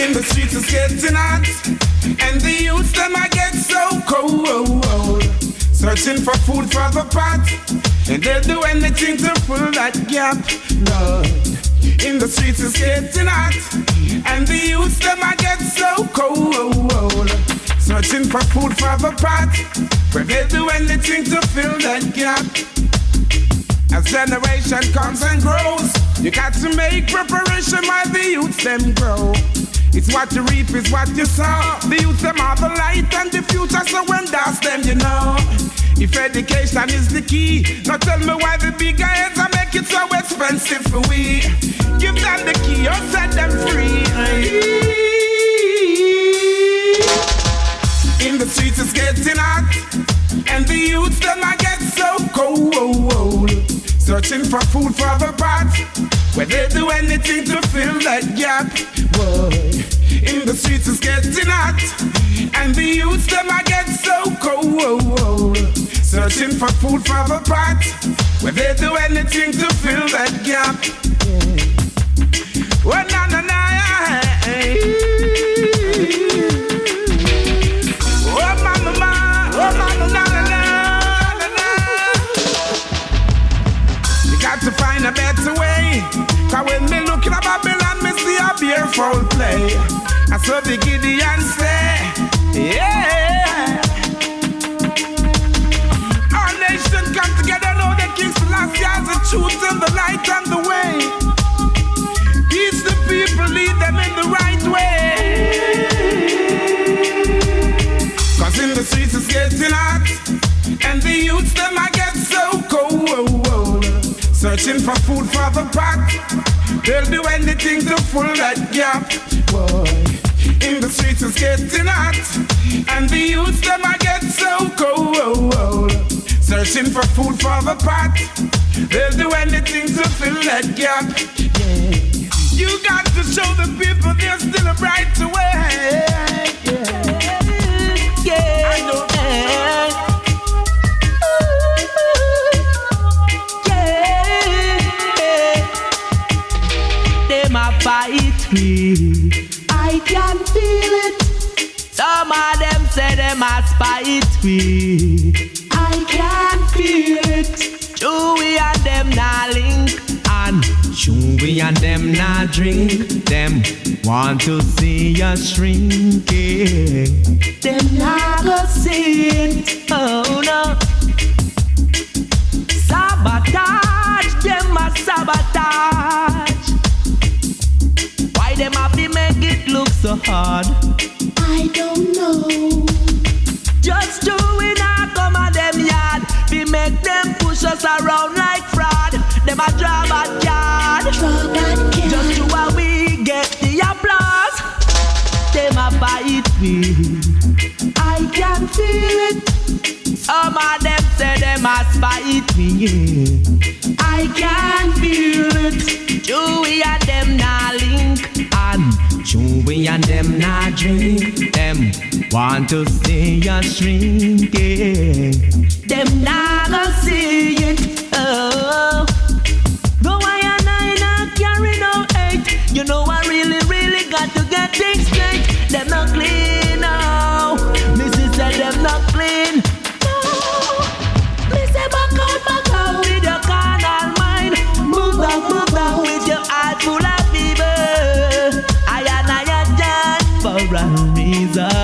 In the streets it's getting hot, and the youths them I get so cold. Searching for food for the pot, and they'll do anything to fill that gap. Lord, in the streets it's getting hot, and the youths them I get so cold. Searching for food for the pot, but they'll do anything to fill that gap. As generation comes and grows, you got to make preparation while the youths them grow. It's what you reap is what you sow. The youths them are the light and the future, so when that's them you know. If education is the key, now tell me why the big heads are make it so expensive for we. Give them the key or set them free. In the streets it's getting hot, and the youths them I get so cold. Searching for food for the pot, where they do anything to fill that gap. Boy, in the streets it's getting hot, and the youths them I get so cold. Searching for food for the pot, where they do anything to fill that gap. Oh na na na, oh mama ma, oh mama na na na na. You got to find a better way, 'cause when me looking at Babylon, me see a beautiful play. I saw the Gideon say, yeah. Our nation come together, know the King's last years, the truth and the light and the way. Teach the people, lead them in the right way. 'Cause in the streets it's getting hot, and the youths them I get so cold. Searching for food for the pot, they'll do anything to fill that gap. Boy, in the streets it's getting hot, and the youths them I get so cold. Searching for food for the pot, they'll do anything to fill that gap. Yeah. You got to show the people there's still a bright way. Yeah, I know. Fight me, I can feel it. Some of them say they must fight me, I can feel it. Chewy and them not link, and Chewy and them not drink. Them want to see us shrinking. Them not go see it, oh no. Sabotage, them a sabotage. Them have to make it look so hard. I don't know. Just doing a come at them yard. We make them push us around like fraud. Them a draw bad card. Just to how we get the applause. Them a fight me, I can feel it. Some of them say they must fight me, yeah. I can feel it. Chewy and them not link, and Chewy and them not drink. Them want to see us shrinking. Them not gonna see it. Oh, go I and I not carry no hate. You know I really, really got to get things straight. Them not clean now. Missy said them not clean. No, me say back out with your carnal mind. Move down with your heart full of fever. I and I are done for a reason.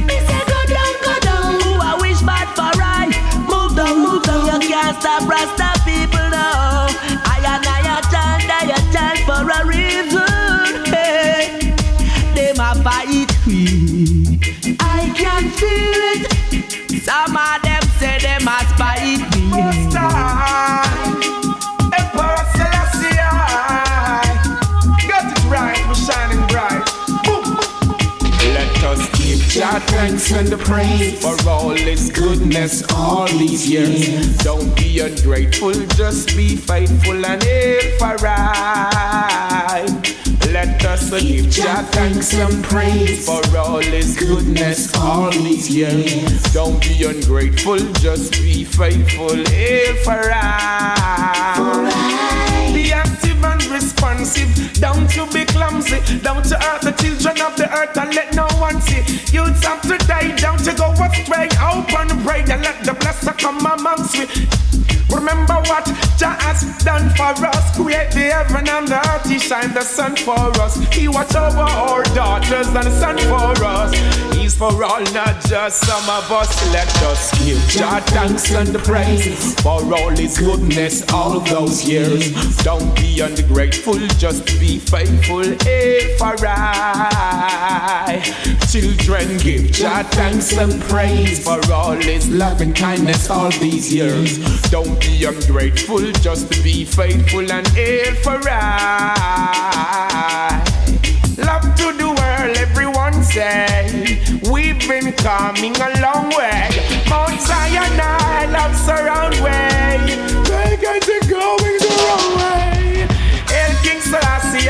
Me say go down. Who I wish bad for right. Move down. You can't stop Rasta people now. I and I are done for a reason. Hey, they ma fight me, I can feel it. Some of them say they must fight me. Emperor Selassie, get it right, we're shining bright. Boom. Let us give Jah thanks and the praise for all His goodness all these years. Don't be ungrateful, just be faithful and aim for right. Let us give Jah thanks and praise for all His goodness all these years. Don't be ungrateful, just be faithful, hail for right. Be active and responsive, don't you be clumsy, don't you the earth and let no one see. Youths have to die down to go astray. Open and pray and let the blessing come amongst me. Remember what Jah has done for us. Create the heaven and the earth. He shine the sun for us. He watch over our daughters and the sun for us. He's for all, not just some of us. Let us give Jah thanks and the praise for all His goodness all those years. Don't be ungrateful, just be faithful. Hey, for I. Children, give Jah thanks and praise for all His love and kindness all these years. Don't be ungrateful, just be faithful and hail for I. Love to the world, everyone say. We've been coming a long way. Mount Zion, I love surround way. They get it going the wrong way. El King Selassie,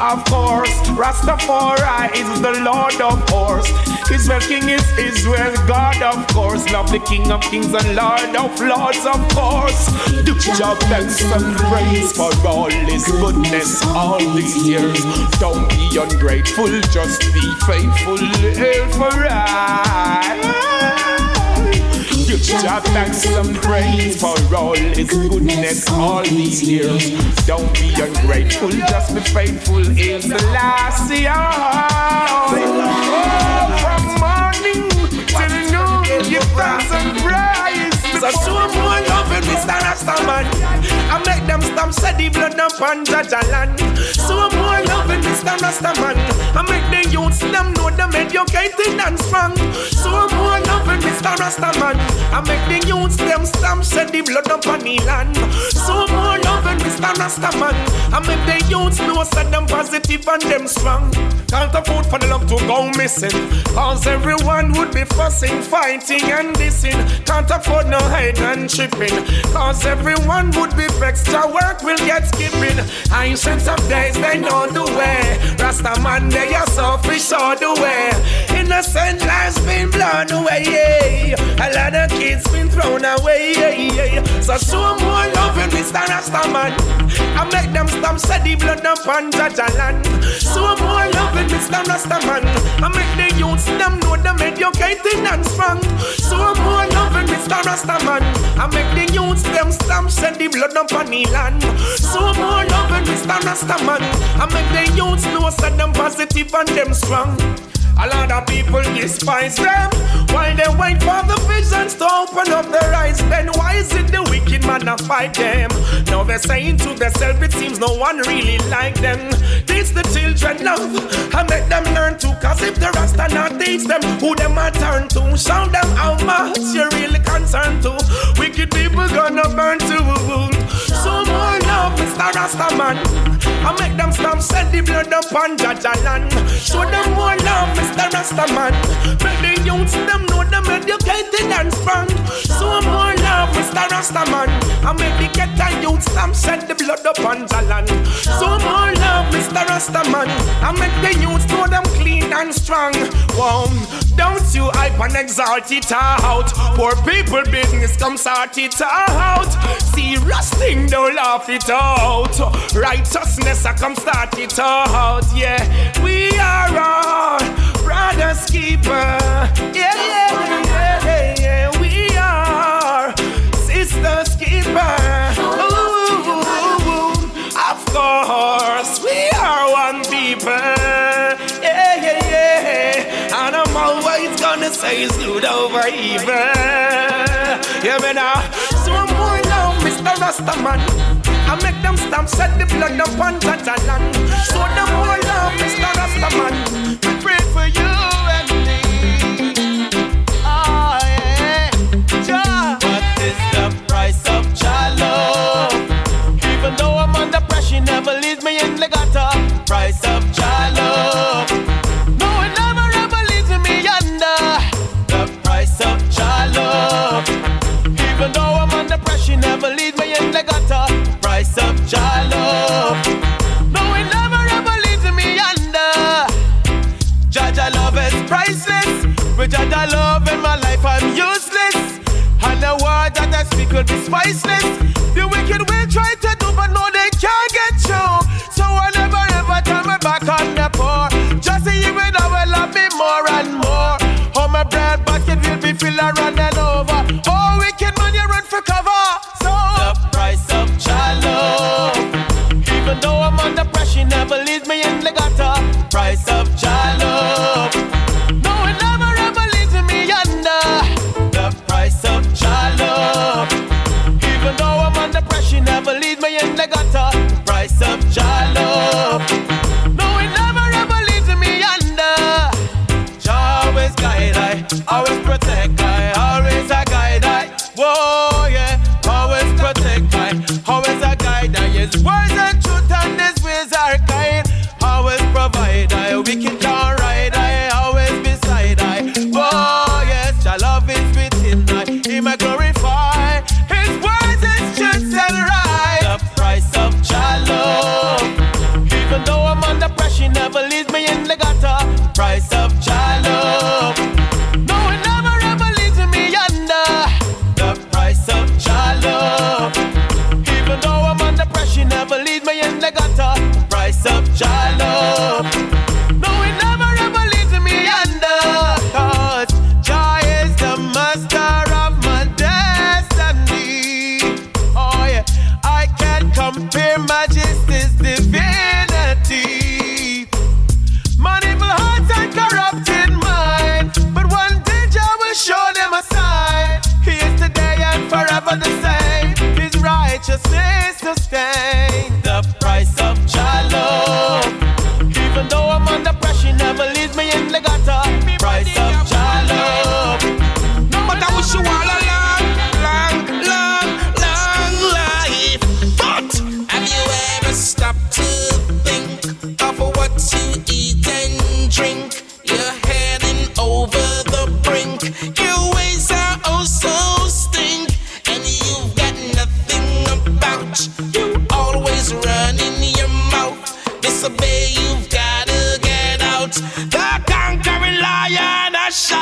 of course. Rastafari is the Lord of Horse. Israel King is Israel God, of course. Love the King of Kings and Lord of Lords, of course. Do job thanks and praise for all His goodness all these years. Don't be ungrateful, just be faithful. Hail for I. Give Jah thanks and praise for all His goodness all these years. Don't be ungrateful, just be faithful. Is the last year. From morning till noon, give thanks and praise. So show more love in Mr. Rastaman. I make them stamp, set the blood up on Jajaland. So more love in Mr. Rastaman. I make the youths them know them educated and strong. So more love in Mr. Rastaman. I make the youths them stamp, set the blood up on the land. So more love in Mr. Rastaman. I make the youths know set them positive and them strong. Can't afford for the love to go missing, cause everyone would be fussing, fighting and dissing. Can't afford no hate and tripping, cause everyone would be vexed. Your work will get skipping. Ancients of days, they know the way. Rasta man, they are selfish all the way. Innocent lives been blown away, yeah. A lot of kids been thrown away, yeah. So show more love in Mr. Rasta man. I make them stamp, set the blood up on Jajaland. Show more love in Mr. Rasta man. I make the youths them know them educated and strong. Show more love in Mr. Rasta man. I make the youths them stamp, set the blood up on the land. So more love in Mr. Rasta man. I make the youths know set them positive and them strong. A lot of people despise them while they wait for the visions to open up their eyes. Then why is it the wicked man that fight them? Now they're saying to themselves, it seems no one really like them. Teach the children love and make them learn to. Cause if the Rasta not teach them who them a turn to, show them how much you're really concerned to. Wicked people gonna burn too. So more love, Mr. Rasta man. I make them stamp, set the blood up on Jajaland. Show them more love, Mr. Rasta man. Make the youths them know them educated and strong. So more love, Mr. Rasta man. I make the ghetto youths stamp, set the blood up on Jajaland. So more love, Mr. Rasta man. I make the youths know them clean and strong. Wow, don't you hype and exalt it out. Poor people business come sort it out. See rusting, don't laugh it out. Righteousness I come start it out. Yeah, we are all brothers keeper. Yeah, yeah, yeah, yeah. We are sisters keeper. Ooh, of course, we are one people. Yeah, yeah, yeah. And I'm always gonna say it's good over evil. Yeah, man. So more now, Mr. Rastaman. I make them stamp, set the blood up on Jajaland. Show them more love, Mr. Rastaman. We pray for you and me. Oh yeah, Jah. What is the price of Jah love? Even though I'm under pressure, never leaves me in the gutter. Price of Jah love. No, it never ever leaves me under. The price of Jah love. Even though I'm under pressure, never leaves me in the gutter. Price of Jah love. No, it never ever leaves me under. Jah love is priceless. With Jah love in my life, I'm useless. And the word that I speak will be spiceless. The wicked will try to do, but no, they can't get through. So I never ever turn my back on the poor. Just even under pressure, never leaves me in the gutter. Price of child love. But I wish you all a long life. But have you ever stopped to think of what you eat and drink? You're heading over the brink. Your ways are oh so stink, and you've got nothing about you. Always running your mouth. Disobey, you've gotta get out. The conquering lion a shout.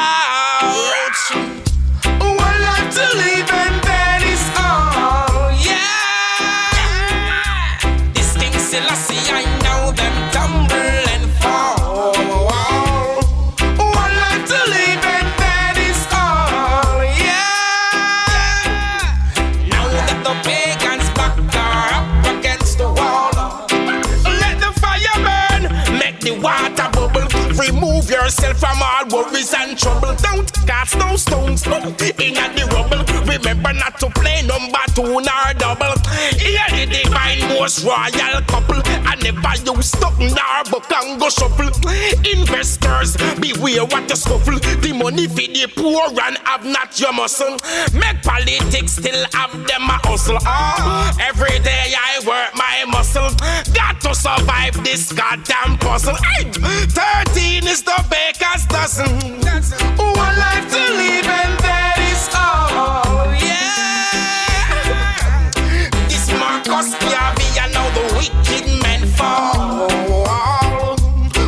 One life to live and that is all. Yeah. This King Selassie, I know them tumble and fall. One life to live and that is all. Yeah. Now that the pagans back are up against the wall, let the fire burn, make the water bubble. Remove yourself from all worries and trouble. Don't cast no stones in the rubble. Remember not to play number 2 nor double. Here the divine most royal couple. I never use stuck nor book and go shuffle. Investors, beware what you scuffle. The money for the poor and have not your muscle. Make politics still have them a hustle. Every day I work my muscle. Got to survive this goddamn puzzle. 13 is the baker's dozen. One life to live and that is all. Yeah. This Marcus Garvey, I know the wicked men fall.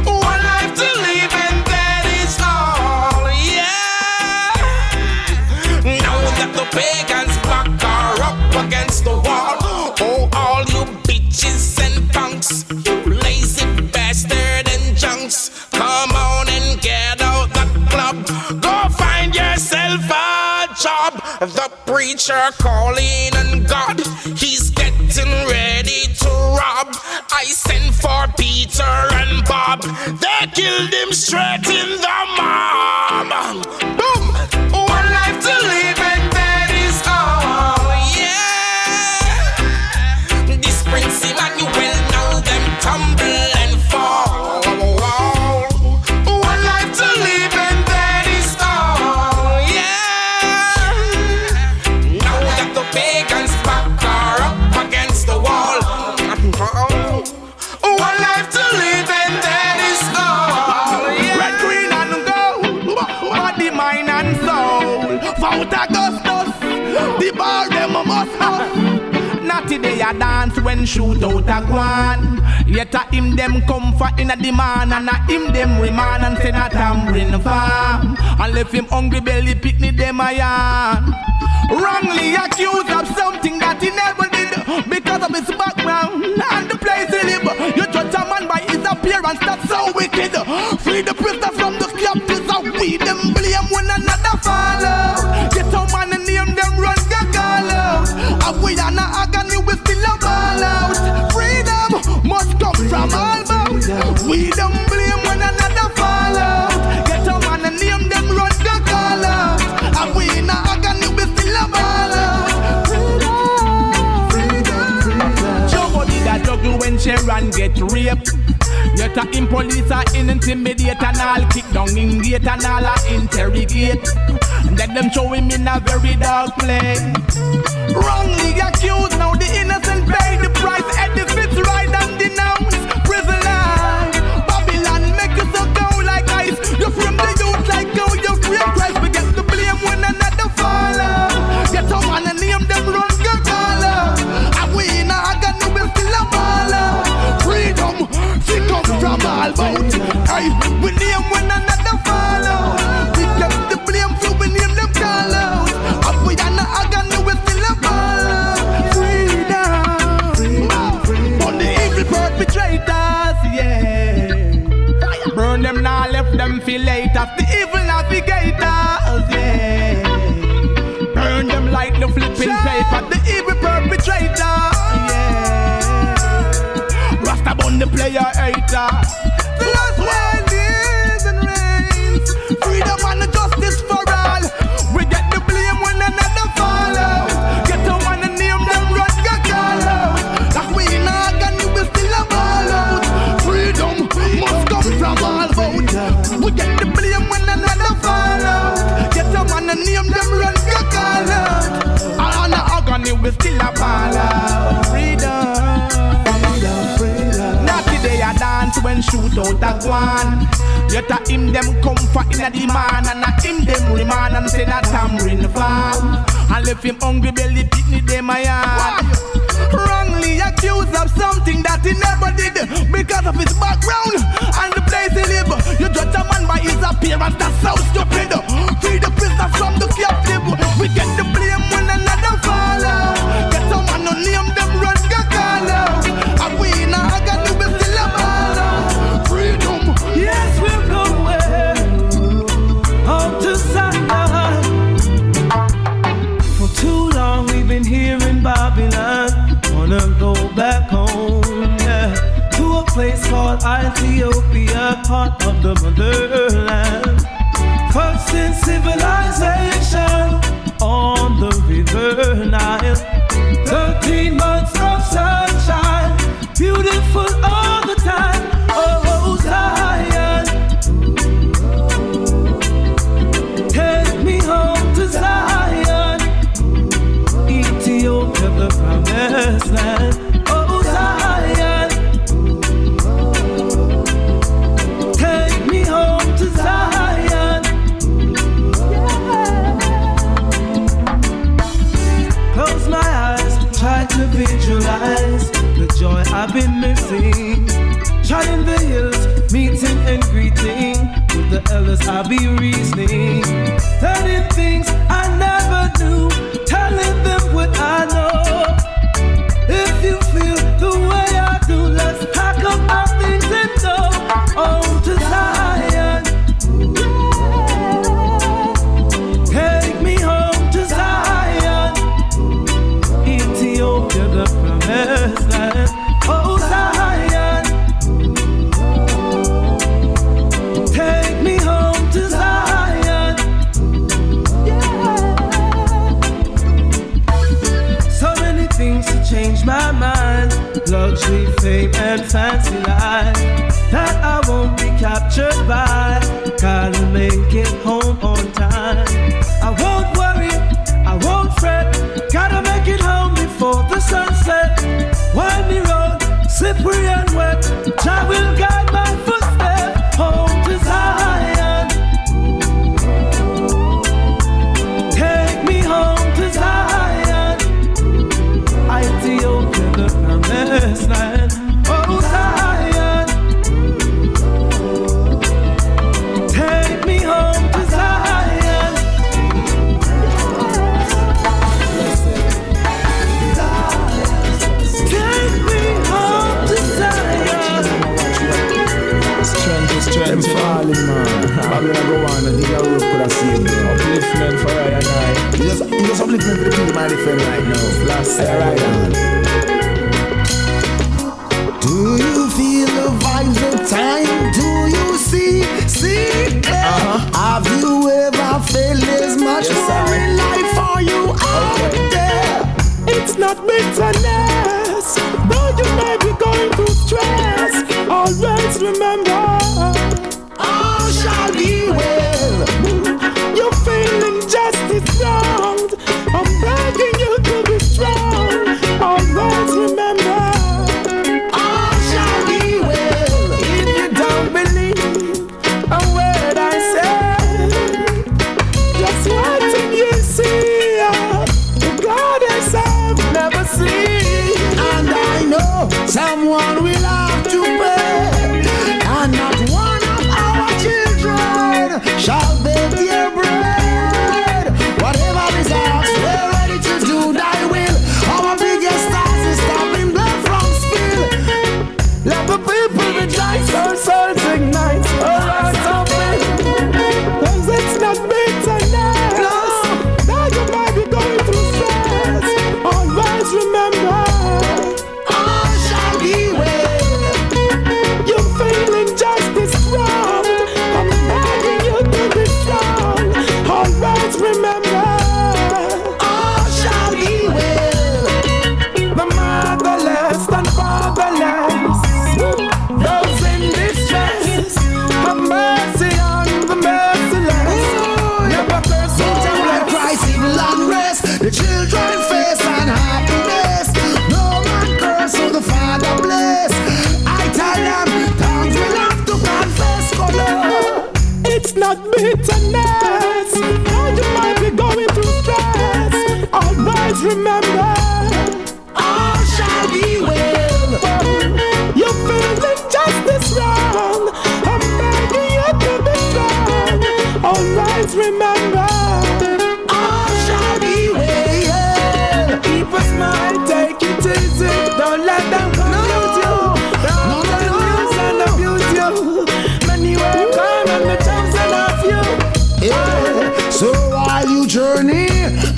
One life to live and that is all. Yeah. Now that the pagans back are up against the wall. Oh, all you bitches and punks, you lazy bastard and junks, come on and get out the club. Go find yourself a job. The preacher calling on God, he's getting ready to rob. I sent for Peter and Bob, they killed him straight in the mob. Boom! One life to live and that is all. Yeah. This Prince Emmanuel, now them tumble and fall. One life to live and that is all. Yeah. Now that the pagans back are up against the wall. One life to live and that is all. Yeah. Red, green and gold, body, mind and soul. Vote Augustus, the bar them must have. Not today a dance when shoot out a guan. Yet a him them comfort in a demand, and a him them remand and send a tambourine farm. And left him hungry belly picnic them a yarn. Wrongly accused of something that he never did because of his background and the place he live. You judge a man by his appearance, that's so wicked. Free the prisoner from the captives, and we them blame one another follow. Get a man and name them run gagalo. And we are not agony, we still a ball out. Freedom must come from all bounds. We don't blame one another follow. Get a man and name them run gagalo. And we not agony, we still a ball out. Freedom. Joe did a juggle when Sharon get raped. Yet a him police are intimidate and all kick down in gate and all a interrogate. And let them show him in a very dark place. Wrongly accused, now the innocent pay the price. Edifice right and denounce prison life. Babylon make you so cold like ice. You frame the youth like gold, you free Christ. We get the blame when another follow. Get a man and name them run your color. And we in a agony, we still a baller. Freedom, she come from all bout. Hey, we name when another follow. We get the blame so we name them call out. And we in a agony, we still a baller. Freedom, on the evil perpetrators, yeah. Burn them now, left them feel later. The evil navigators, yeah. Burn them like the flipping paper. The evil perpetrator, yeah. Rasta bun the player hater. The last one lives and reigns. Freedom and justice for all. We get the blame when another follow. Get a man and name them run your call out. Like we in agony, we still a ball out. Freedom must come from all. still a baller. Freedom. Not today I dance when shoot out a one. Yet a him them comfort in a demand, and a him them remand and say that tamarind farm. And left him hungry belly picnic them a yard. Wrongly accused of something that he never did because of his background and the place he live. You judge a man by his appearance, that's so stupid. Free the prisoner from the captive. We get the blame when another follow. Get someone to name them run Gakala. And we in a got to be still a baller. Freedom. Yes, we're going home to Zion. For too long we've been here in Babylon. Wanna go back home, yeah, to a place called Ethiopia, part of the motherland. First in civilization on the river Nile. 13 months of sunshine, beautiful all the time. Oh, Zion, take me home to Zion. Ethiopia, the promised land. Oh, Zion, take me home to Zion. Close my eyes, try to visualize the joy I've been missing. Trying the hills, meeting and greeting with the elders I'll be reasoning. Learning things I never knew, telling them what I know. If you feel the way I do, let's pack up our things and go on to Zion. Take me home to Zion. Ethiopia, the promised land. Oh, Zion, take me home to Zion. Yeah. So many things to change my mind. Luxury, fame, and fancy life that I won't be captured by. Gotta make it home on time. I won't worry, I won't fret. Gotta make it home before the sunset. Windy road, slippery and wet. Jah will guide my footsteps home to Zion. Take me home to Zion. Ethiopia, the promised land. Oh, Zion, take me home to Zion. Take me home to Zion. Strength, falling, man. Babylon go on and think I will put a scene. Upliftment for I and I. You just upliftment for the people, my friend, right now. Last right on. Do you feel the vibes of time? Do you see clear? Have you ever felt there's much more in life for you out there? It's not bitterness, though you may be going through stress. Always remember, All shall be well. you're feeling justice wronged. I'm begging you to be strong. Always remember, All shall be well. If you bitterness, or you might be going through stress. Always remember, all shall be well. You're feeling justice wrong. I'm begging you to be strong. Always remember, all shall be well. Keep a smile, take it easy. Don't let them confuse you. Don't let them use and abuse you. Many will come and the chosen of you. Yeah. So while you journey,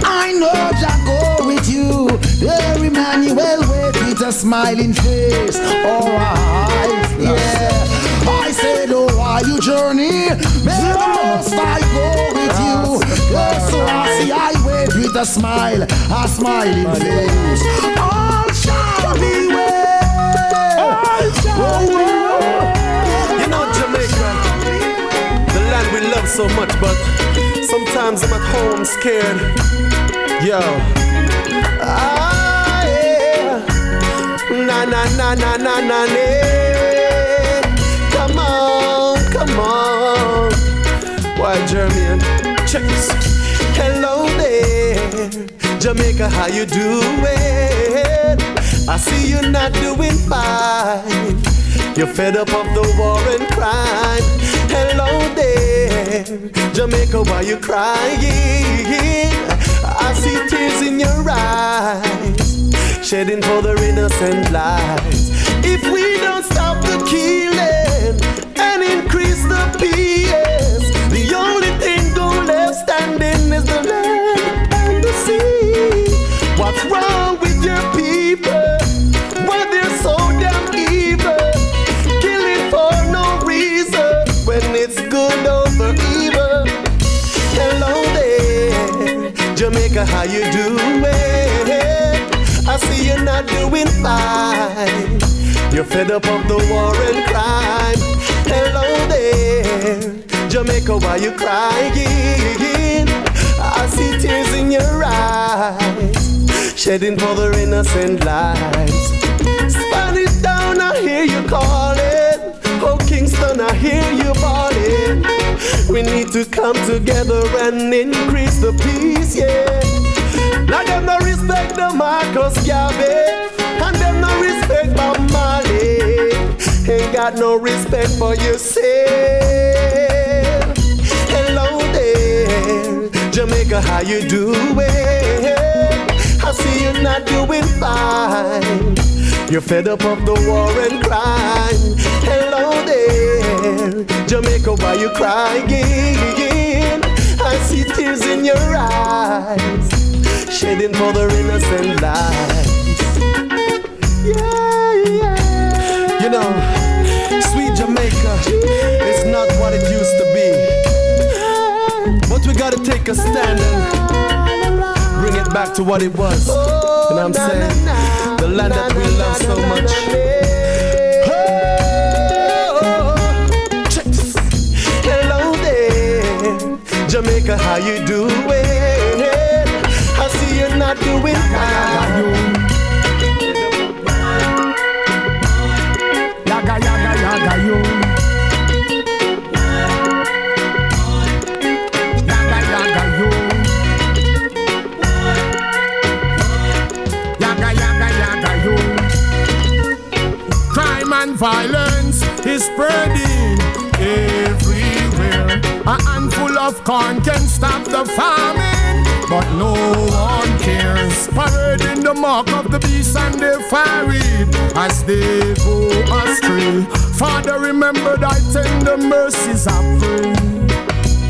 I know Jah go with you. Every man you will wait with a smiling face. Alright, yeah. I said, oh, while you journey, may the Most I go with you. Yes, so I see I wait with a smiling face. All shall be well. All shall be well. You know Jamaica, the land we love so much, but sometimes I'm at home scared. Yo. Yeah. Na na na na na na na. Come on, come on. Why Jeremy? Check this. Hello there, Jamaica, how you doing? I see you're not doing fine. You're fed up of the war and crime. Hello there, Jamaica, why you crying? I see tears in your eyes, shedding for their innocent lives. If we don't stop the killing and increase the peace, the only thing going left standing is the land and the sea. What's wrong with your people? Why they're so damn evil? Killing for no reason when it's good over evil. Hello there, Jamaica, how you doing? I see you're not doing fine. You're fed up of the war and crime. Hello there, Jamaica, why you crying? I see tears in your eyes, shedding for their innocent lives. Spanish Town, I hear you calling. Oh, Kingston, I hear you bawling. We need to come together and increase the peace, yeah. Now them no respect the Marcus Garvey, and them no respect Bob Marley. Ain't got no respect for yourself. Hello there, Jamaica, how you doing? I see you're not doing fine. You're fed up of the war and crime. Hello there, Jamaica, why you crying? I see tears in your eyes, shedding for their innocent lives. Yeah, yeah. You know, sweet Jamaica is not what it used to be, but we gotta take a stand and bring it back to what it was. You know what I'm saying? The land that we love so much. Hello there, Jamaica, how you doing? I see you're not doing fine. Yaga, yaga, yaga, yo. Yaga, yaga, yo. Yaga, yaga, yaga, yo. Crime and violence is spreading everywhere. A handful of corn can stop the famine, but no one cares. Parading the mark of the beast and they fire it as they go astray. Father, remember thy tender mercies I pray.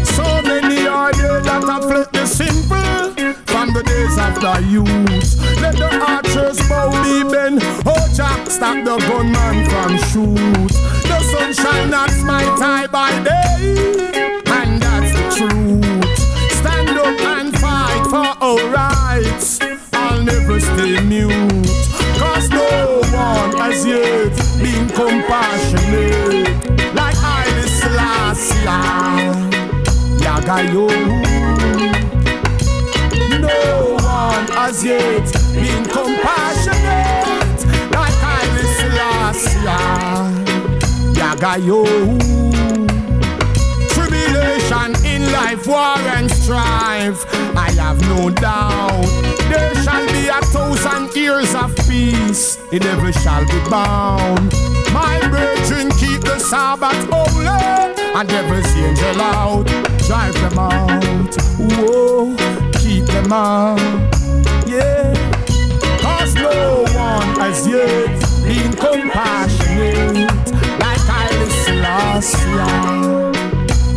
So many are there that afflict the simple from the days of the youth. Let the archers bow be bent. Oh Jack, stop the gunman from shoot. The sun shall not smite eye by day, and that's the truth. Stand up and fight for our rights. I'll never stay mute, cause no one has yet been compassionate like Haile Selassie. Yaga yo. No one has yet been compassionate like Haile Selassie. Yaga yo. Tribulation in of war and strife, I have no doubt. There shall be 1,000 years of peace, the devil shall be bound. My brethren, keep the Sabbath holy, and devil's angel out. Drive them out, whoa, keep them out, yeah. Cause no one has yet been compassionate like Haile Selassie,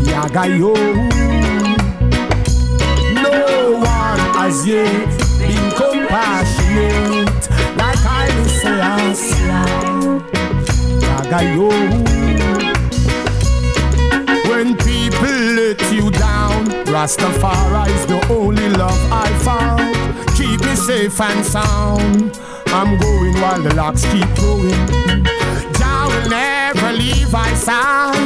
Yagayo. No one has yet been compassionate like Haile Selassie, Yagayo. When people let you down, Rastafari is the only love I found. Keep me safe and sound. I'm going while the locks keep going. Jah will never leave my side.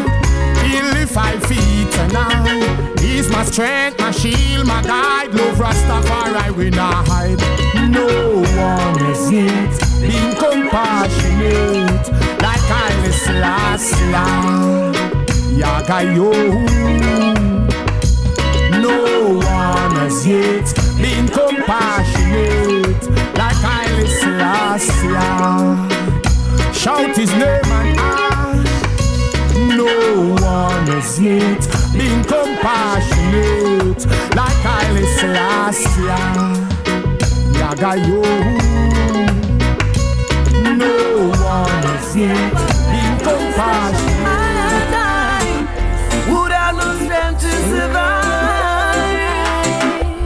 He'll lift 5 feet tonight. He's my strength, my shield, my guide. Love Rastafari, we not hide. No one has yet been compassionate like Haile Selassie, Yagayo. No one has yet been compassionate like Haile Selassie. Shout his name and I. No one has yet been compassionate like Haile Selassie, Yagayo. No one has yet been compassionate. Would I lose them to survive?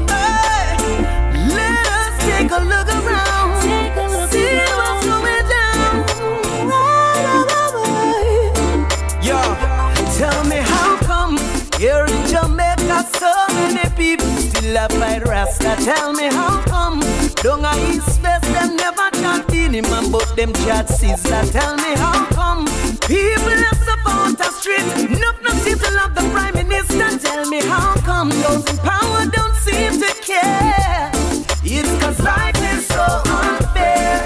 Hey, let us take a look around, see what's going down. Yeah, tell me how come here in Jamaica so many people still a fight Rasta? Tell me how come down a East West them never chat Giddimani but them chat Sizzla? Tell me how come people are support the street, no seem to love the Prime Minister? Tell me how come those in power don't seem to care? It's cause life is so unfair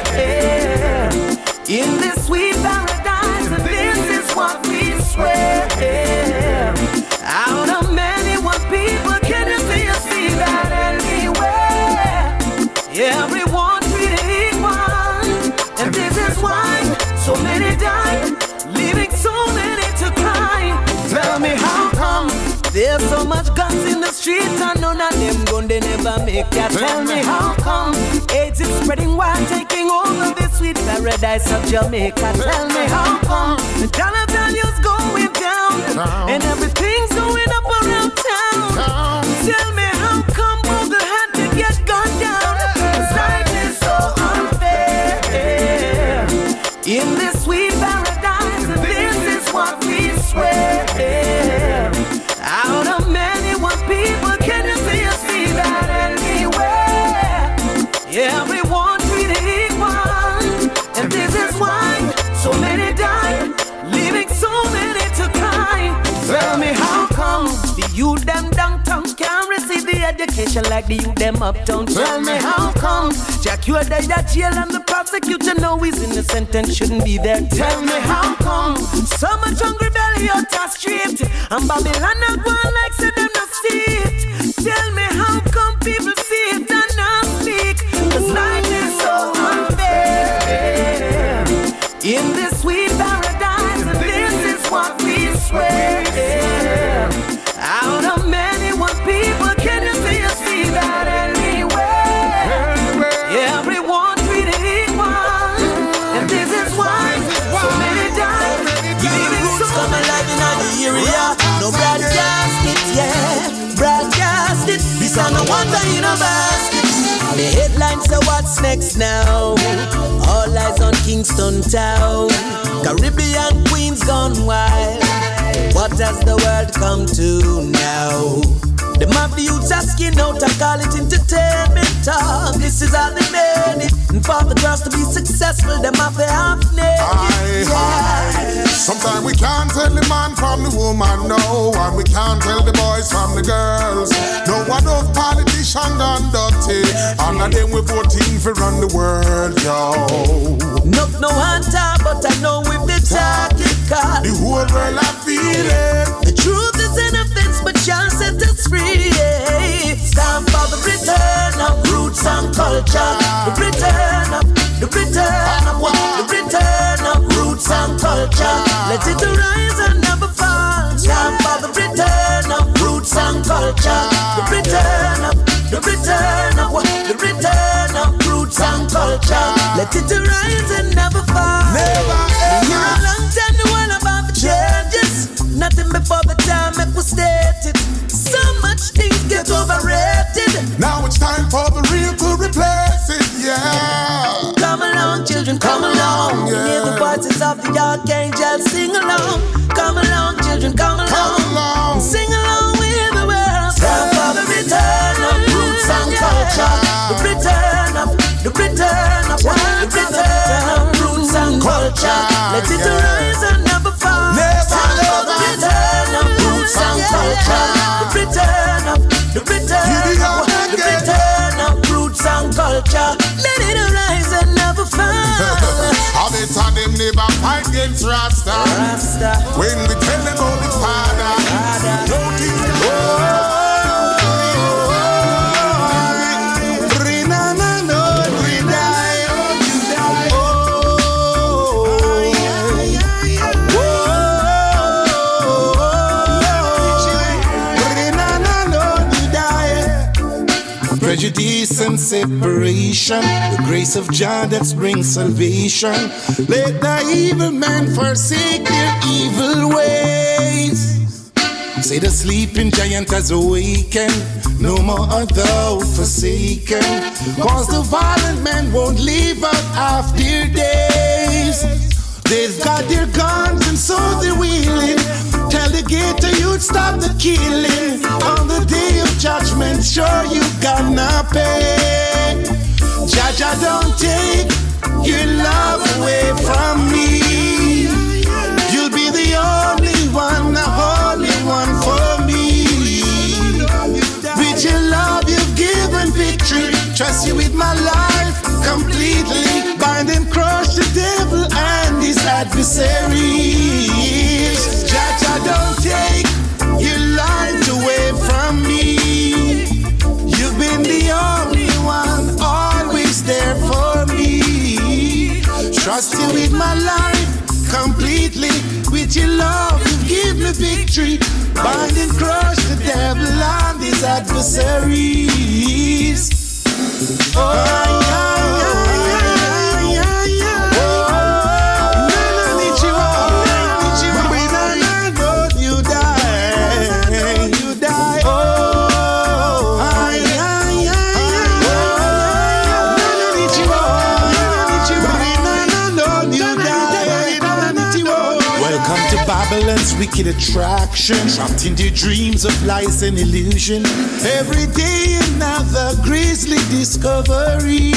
in this sweet paradise, and this is what we swear. Out of many one people, can you see that anywhere? Everyone treated equal, and this is why so many die, leaving so many to cry. Tell me how come there's so much guns in the streets and none of them gun they never make that? Tell me how come AIDS is spreading wild, taking over this sweet paradise of Jamaica? Tell me how come the dollar value's going down and everything's going up around town? Tell me how come Bogle had to get gunned down? 'Cause life is so unfair in this sweet paradise, and this is what we swear. Out of many one people, can you see that anywhere? Everyone treated equal, and this is why so many die, leaving so many to cry. Tell me how come the youth them downtown can't receive the education like the youth them uptown? Tell me how come Jack you are dead at jail and the prosecutor know he's innocent and shouldn't be there? Tell me how come so much hungry belly out the street and Babylon not one like say them not see it? Tell me how come people see it and not speak? 'Cause life is so unfair in this sweet paradise, and this is what we swear. Out of many one people, can you see that anywhere? Everyone treated equal, and this is why so many die. Leaving roots come alive in the area. No broadcast it, yeah, broadcast it. This is no wonder in a basket. The headlines say what's next now. All eyes on Kingston town. Caribbean queens gone wild. What has the world come to now? Them have the youths asking out, I call it entertainment talk. This is how they made it. And for the girls to be successful, them have to have naked. Sometimes we can't tell the man from the woman, no. And we can't tell the boys from the girls. No one of politicians done dirty. And of them we 14 for run the world, yo. No answer, but I know we've the target card. The whole world I feel it. The truth is an offense, but y'all set us free. Let it rise and never fall. Time for the return of roots and culture. The return of roots and culture. Let it rise and never fall. Never ever. A long time the world about the changes. Nothing before the time it was stated. So much things get overrated. Now it's time for the real to replace it, yeah. Come along, children, come along. Yeah. Hear the voices of the archangels sing along. Come along, children, come along. Sing along with the world. Time for the return of roots and culture. The return of roots and culture. Let it rise and never fall. Time for the return of roots and culture. The return of roots and culture. Let it rise and never fall. How they tell them never fight against Rasta. When we tell them about the Father, don't think prejudice and separation, the grace of Jah that brings salvation. Let the evil man forsake their evil ways. Say the sleeping giant has awakened, no more are thou forsaken. Cause the violent man won't live out after their days. They've got their guns and so they're willing. Tell the gator you'd stop the killing. On the day of judgment, sure you gonna pay. Jaja, don't take your love away from me. You'll be the only one, the holy one for me. With your love you've given victory. Trust you with my life completely. Bind and crush the devil and his adversaries. Jaja, don't take your light away from me. You've been the only one, always there for me. Trust you with my life completely. With your love you give me victory. Bind and crush the devil and his adversaries. Babylon's wicked attraction, trapped in the dreams of lies and illusion. Every day another grisly discovery.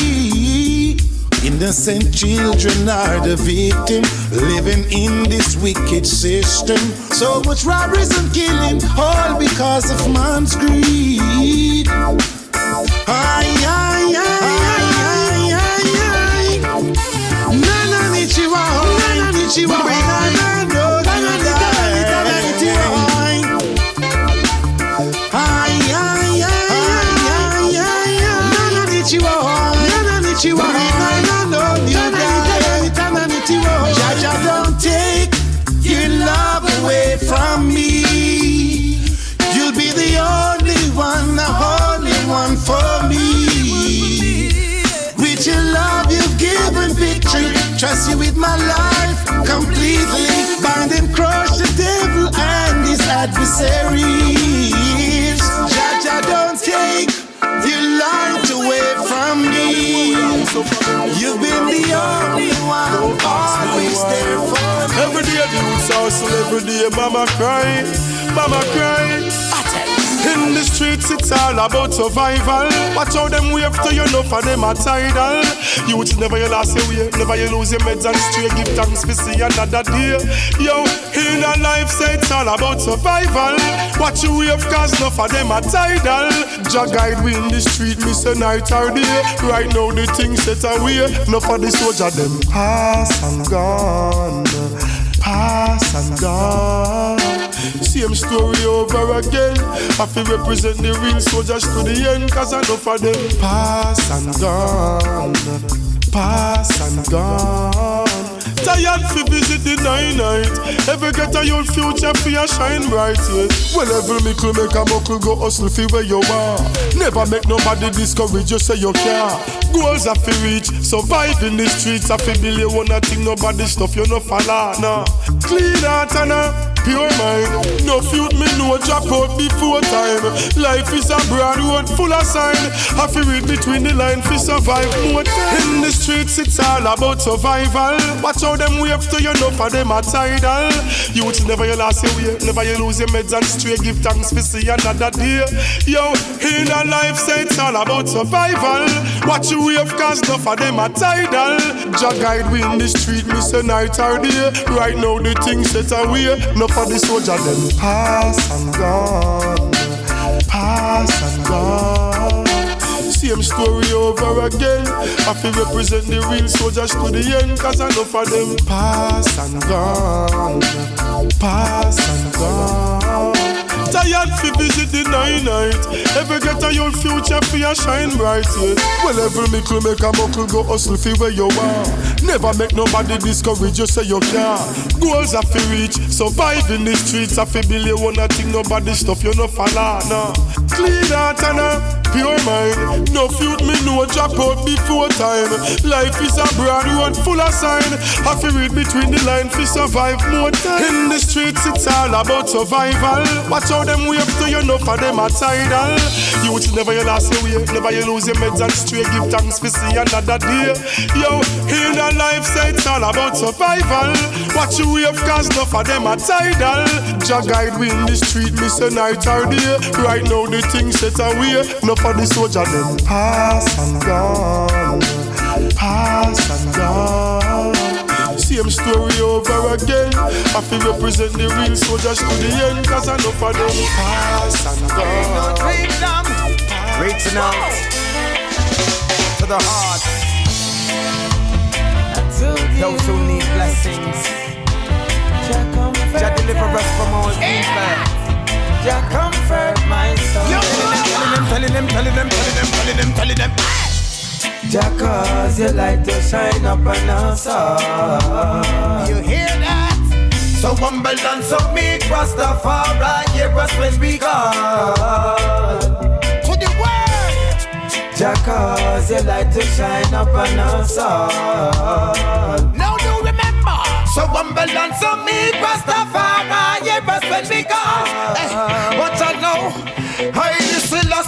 Innocent children are the victim, living in this wicked system. So much robberies and killing, all because of man's greed. Jaja, don't take your love away from me. You'll be the only one, the holy one for me. With your love you've given victory. Trust you with my life completely. Bind and crush the devil and his adversaries. Jaja, don't take your light away from me. You've been the only one, always there for me. Every day the youths hustle, every day mama crying, mama crying. In the streets it's all about survival. Watch how them wave to you, enough for them are tidal. Youths never you lost your way, never you lose your meds and stray. Give thanks for see another day. Yo, in a life say it's all about survival. Watch you wave cause enough for them are tidal. Jah guide we in the street, miss a night or day. Right now the things set away. Enough for the soldier them pass and gone, pass and gone. Same story over again. I feel represent the real soldiers to the end. Cause enough of them pass and gone, pass and gone, Tired fi visit the night. Every get a your future fi a shine bright, yeah. Well, every mickle make a muckle go hustle fi where you are. Never make nobody discourage you, say you care. Goals are fi reach, survive in the streets. I fi build you one thing, nobody stuff you no follow, nah. Clean heart and a pure mind. No feud me no drop out before time. Life is a broad road full of sign. I fi read between the line fi survive more time. In the streets it's all about survival. Watch how them wave to you, enough of them are tidal. Youth never you lose your way, never you lose your meds and straight. Give thanks for see another day. Yo, in a life say it's all about survival. Watch you wave cause enough of them are tidal. Jah guide we in the street, miss a night or day. Right now the things set away. Enough of the soldier them pass and gone. Pass and gone. Same story over again. I feel represent the real soldiers to the end. Cause enough of them pass and gone. Pass and gone. Tired fi visit the night. Every get a your future fi a shine bright, yeah. Well, every mickle make a muckle go hustle fi where you are. Never make nobody discourage you, say you care. Goals are fi reach, survive in the streets. I fi build you one thing, nobody stuff you no follow, nah. Clean heart and a pure mind. No feud me no drop out before time. Life is a broad road full of sign. I fi read between the line fi survive more time. In the streets it's all about survival. Watch how them wave to you, enough of them are tidal. Youth never you lose your way, never you lose your meds and straight. Give thanks for see another day. Yo, in a life say it's all about survival. Watch you wave cause enough of them are tidal. Jah guide we in the street, miss a night or day. Right now the things set away. Enough of the soldier them pass and gone. Pass and gone. Same story over again. I feel represent the real soldiers to the end. Cause enough of them pass and gone. Reaching out to the heart. Those who need blessings. Jah deliver us from all evil. Jah comfort my soul. Telling them. Jah cause your light to shine up on us all. You hear that? So humble and so meek, Rastafari, hear us when we call. To the world. Jah cause your light to shine up on us all. Now do remember. So humble and so meek, Rastafari, hear us when we call. What I know, I Sizzla,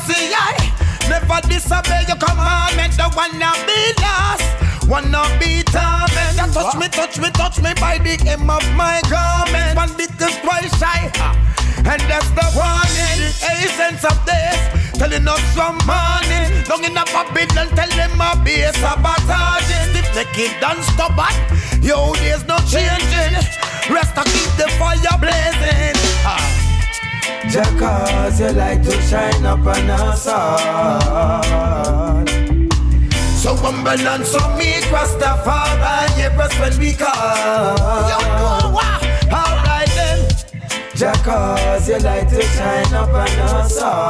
never disobey your commandment. The one not be lost, one not be torment. Touch me by the hem of my garment. One bit is twice shy, and that's the warning. The essence of this, telling us from morning. Long in a Babylon, tell them a be sabotaging. If the kid done stubborn, yo, there's no changing. Rest to keep the fire blazing. Jah cause your light to shine up on us all. So humble and so meek, Rastafari, hear us when we call. You know what? Alright then. Jah cause your light to shine up on us all.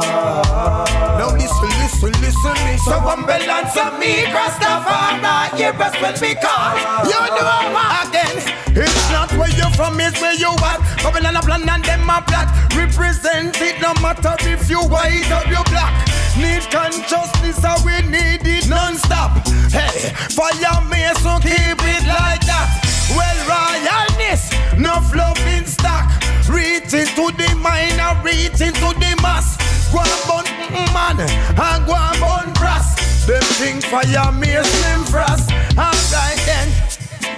Now listen me. So humble and so meek, Rastafari, hear us when we call. You know what? Again. It's not where you're from, it's where you at. Babylon a plan and them a plot. Represent it no matter if you white or you black. Need consciousness and we need it non-stop. Hey, fire me so keep it like that. Well, royalness, no fluff in stock. Reaching to the mind and reaching to the mass. Go on man and go on brass. Them think fire me slim frost. Alright then.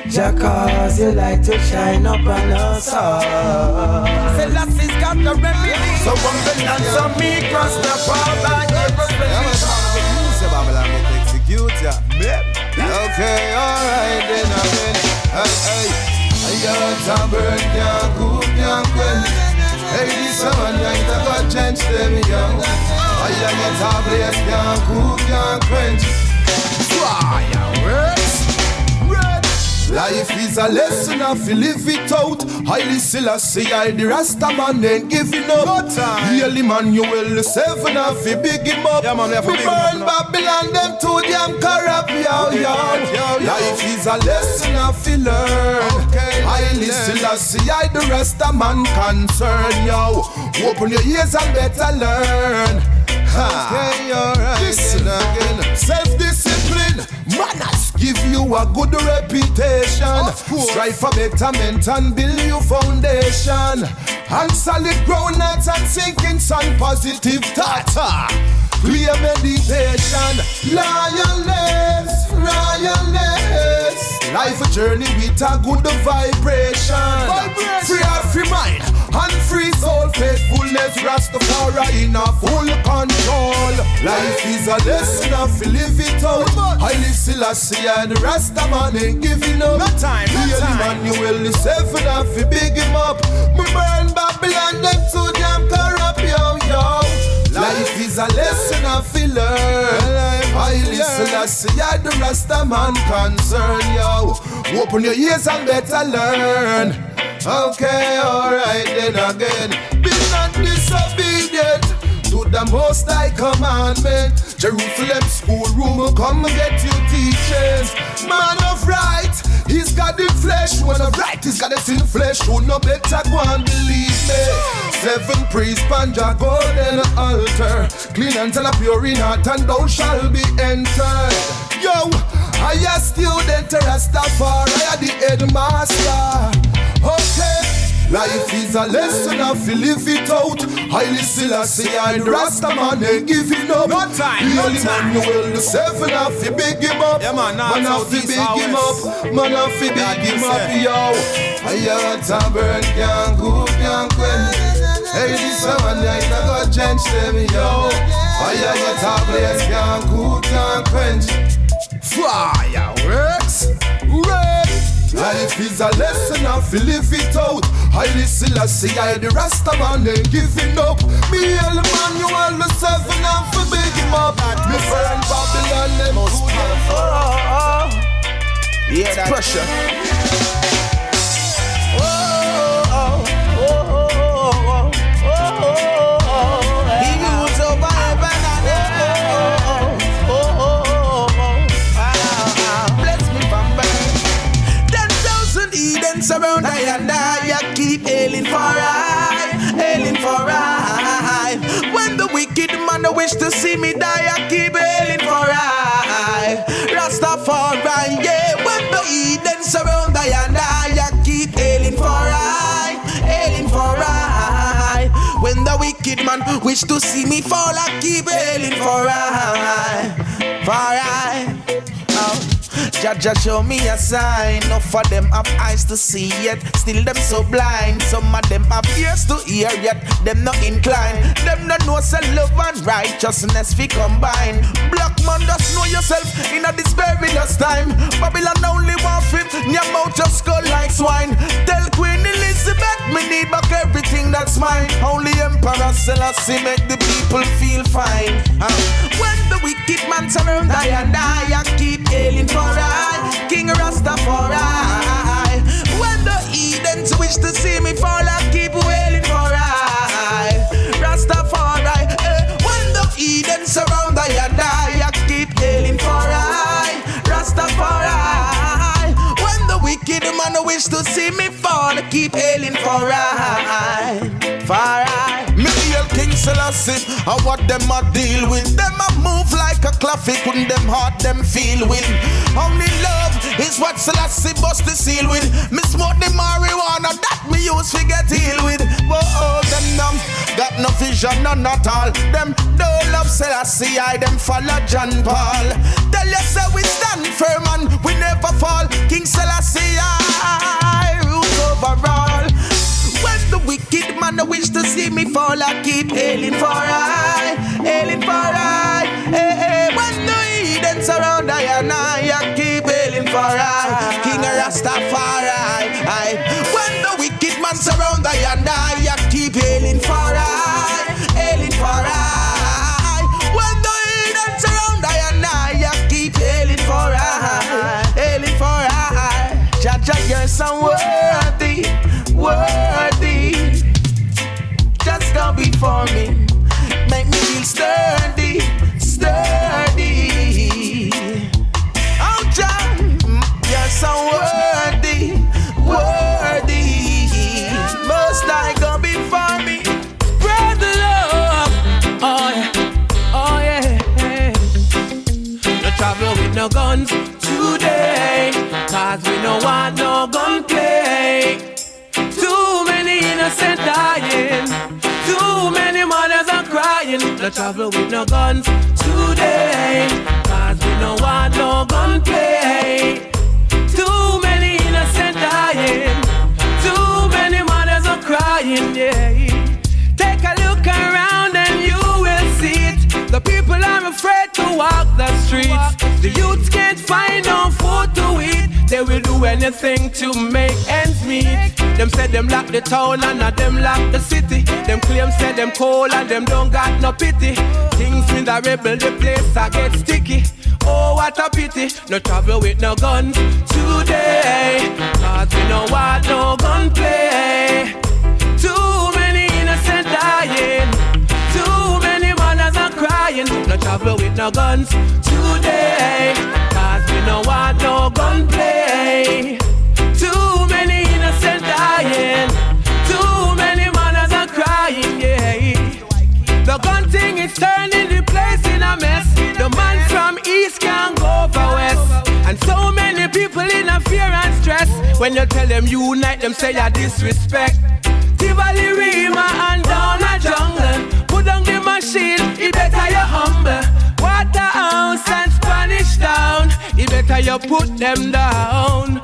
Jah cause your light to shine up on us all. Selassie's got the remedy. So humble and so meek, Rastafari. Babylon get execute ya. Okay, alright then again. Hey, I got a bird, can't cook, can't quench. Hey, this one, I got change them, yo. I get a place, can't cook, can't quench. Fire works. Life is a lesson if you live it out. Highly Selassie, I the Rasta man ain't giving up. No time. Really man, you will the 7 if you big him up. Yeah, man, we burn Babylon, them too damn corrupt, yo. Life is a lesson if you learn. Okay, highly Selassie, I the Rasta man concern, yo. Open your ears and better learn. Okay, alright. Listen again. Self-discipline, manners give you a good reputation. Strive for betterment and build your foundation. On solid ground, not and sinking sun. Positive thought, clear meditation. Lioness, life a journey with a good vibration. Free heart, free mind, and free soul. Faithfulness, Rastafari in a full control. Life is a lesson if you live it out. Highly Selassie and the Rasta man ain't giving up. No time. Man, you will the 7 if you big him up. Me burn Babylon, them too damn corrupt, yo. Life is a lesson if you learn. Highly Selassie and the Rasta man concern, yo. Open your ears and better learn. Okay, alright then again. Be not disobedient to the Most High commandment. Jerusalem schoolroom, come and get your teachings. Man of right, he's got the flesh. One of right, he's got it in flesh. Who no better go and believe me. 7 priests, panja, golden altar. Clean and tell a pure in heart, and thou shall be entered. Yo, I a student, Rastafari, I the headmaster. Okay, life is a lesson if you live it out. Highly Selassie, I the Rasta man ain't giving up. No time, no time. Man, you will the 7 if you big him up. Yeah, man, if you big him up. Man, if you big him up, yo. Fire and burn, can't go, can't quench. Hey, this one night I got change them, yo. Fire get a blaze, can't cool, can't quench. Fire works, life is a lesson if you live it out. Highly Selassie, I the Rasta man ain't giving up. Me and the man, you all the 7 and for big him up. Me friend Babylon, them most powerful. Yeah, that pressure. Around I and I keep ailing for I, ailing for I. When the wicked man wish to see me die, I keep ailing for I, Rastafari, yeah. When the heathen surround I and I keep ailing for I, ailing for I. When the wicked man wish to see me fall, I keep ailing for I, for I. Jah show me a sign. Enough of them have eyes to see yet, still them so blind. Some of them have ears to hear yet, them not inclined. Them not know say love and righteousness we combine. Black man, just know yourself in a this perilous time. Babylon only want fit, your mouth just go like swine. Tell Queen Elizabeth me need back everything that's mine. Only Emperor Selassie make the people feel fine. When the wicked man surround I and I keep ailing for I, King Rastafari. When the heathens wish to see me fall, I keep wailing for I, Rastafari. When the heathens surround I and I keep ailing for I, Rastafari. When the wicked man wish to see me fall, I keep ailing for I, for I. Me hail King Selassie, and what them a deal with. Them a move like a claffy, couldn't them heart them feel with. Only love is what Selassie bust the seal with. Me smoke the marijuana that me use to get healed with. Whoa, them numb, got no vision, none at all. Them don't love Selassie, I them follow John Paul. Tell you say we stand firm and we never fall. King Selassie, I rule over all. When the wicked man wish to see me fall, I keep ailing for I, ailing for I. When the heathens around I and I keep ailing for I, King Rastafari. When the wicked man surround I and I keep ailing for I, ailing for I. When the heathens around I and I keep ailing for I, ailing for I. what's gonna be for me. Make me feel sturdy, sturdy. Oh John, you're so worthy, worthy. Most I gonna be for me. Spread the love. Oh yeah, oh yeah. No travel with no guns today, cause we don't want no gunplay. Too many innocent dying, too many mothers are crying. No travel with no guns today, cause we don't want no gunplay. Too many innocent dying, too many mothers are crying, yeah. Take a look around and you will see it. The people are afraid to walk the streets. The youths can't find no food to eat. They will do anything to make ends meet. Them say them lock the town and not them lock the city. Them claim say them cold and them don't got no pity. Things miserable, the place I get sticky. Oh, what a pity. No travel with no guns today, cause we don't want no gunplay. Too many innocent dying, too many mothers are crying. No travel with no guns today, cause we don't want no gunplay. Too many innocent dying, too many mothers are crying, yeah. The gun thing is turning the place in a mess. The man from east can't go for west, and so many people in a fear and stress. When you tell them unite, them say you disrespect. Tivoli Rima and down a jungle. Put down the machine, it better you humble. Waterhouse and Spanish Town, it better you put them down.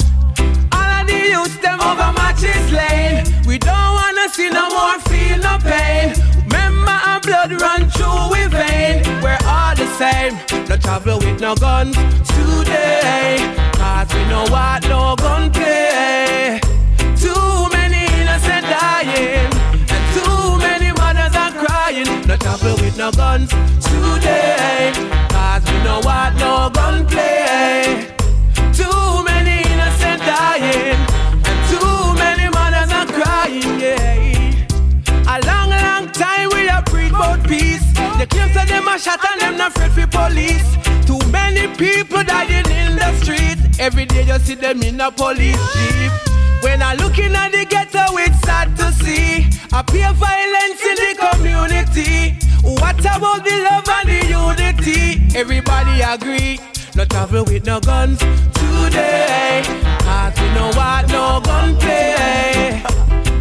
All of the youths, them over matches lane. We don't wanna see no more, feel no pain. Remember our blood run through we vein. We're all the same, no travel with no guns today, cause we know what no gunplay. Too many innocent dying, and too many mothers are crying. No travel with no guns today, cause we know what no gunplay. Too many innocent dying, and too many mothers are crying, yeah. A long, long time we have preached about peace. The claims that them a shot and them not afraid for police. Too many people dying in the street. Every day you see them in a police jeep. When I looking at the ghetto, it's sad to see appear violence in the community. What about the love and the unity? Everybody agree, no travel with no guns today, cause we know what no gunplay.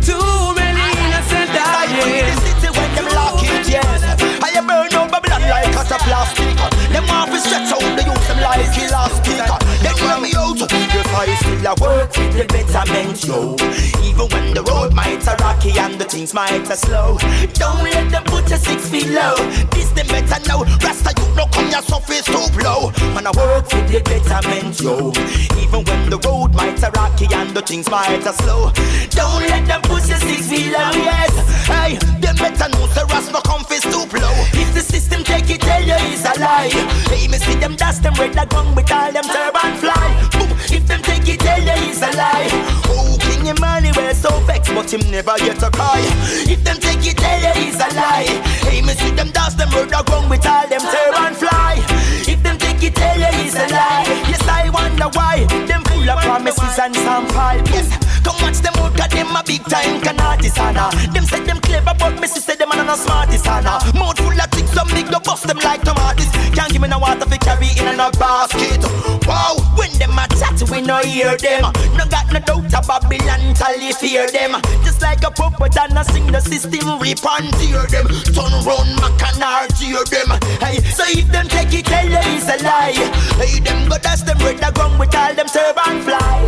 Too many innocent dying. The city when them lock it, yes. I burn up blood like a plastic. Them want to stretch out the youth, them like elastic. Then run me out, your fire still a work with the betterment, yo. Even when the road might a rocky and the things might a slow, don't let them put you 6 feet low. This them better know, Rasta you no come your surface too low. Man I work with the betterment, yo. Even when the road might a rocky and the things might a slow, don't let them put you 6 feet low, yes. Hey, them better know the Rasta no come fist too low. If the system take it, tell you it's a lie. Hey, me see them dust them red gun with all them turban fly. Boom. If them take it, tell you it's a lie. Oh, King Yami well so vexed, but him never get a cry. If them take it, tell you it's a lie. Hey, me see them dust them red gun with all them turban fly. If them take it, tell you it's a lie. Yes, I wonder why them full of promises and some pipe. Yes, come watch them out, got them a big time can artist Anna. Them say them clever, but me say them are not smartest Anna. Mouth full of tricks, some big, no bust them like tomatoes. Can't give me no water for carry in a basket. Wow, when them a chat, we no hear them. No got no doubt about Babylon till you fear them. Just like a puppet and a sing the system, rip and tear them. Turn round, mac and tear them. Hey, so if them take it, tell you it's a lie. Hey, them go dust them red the ground with all them turban fly.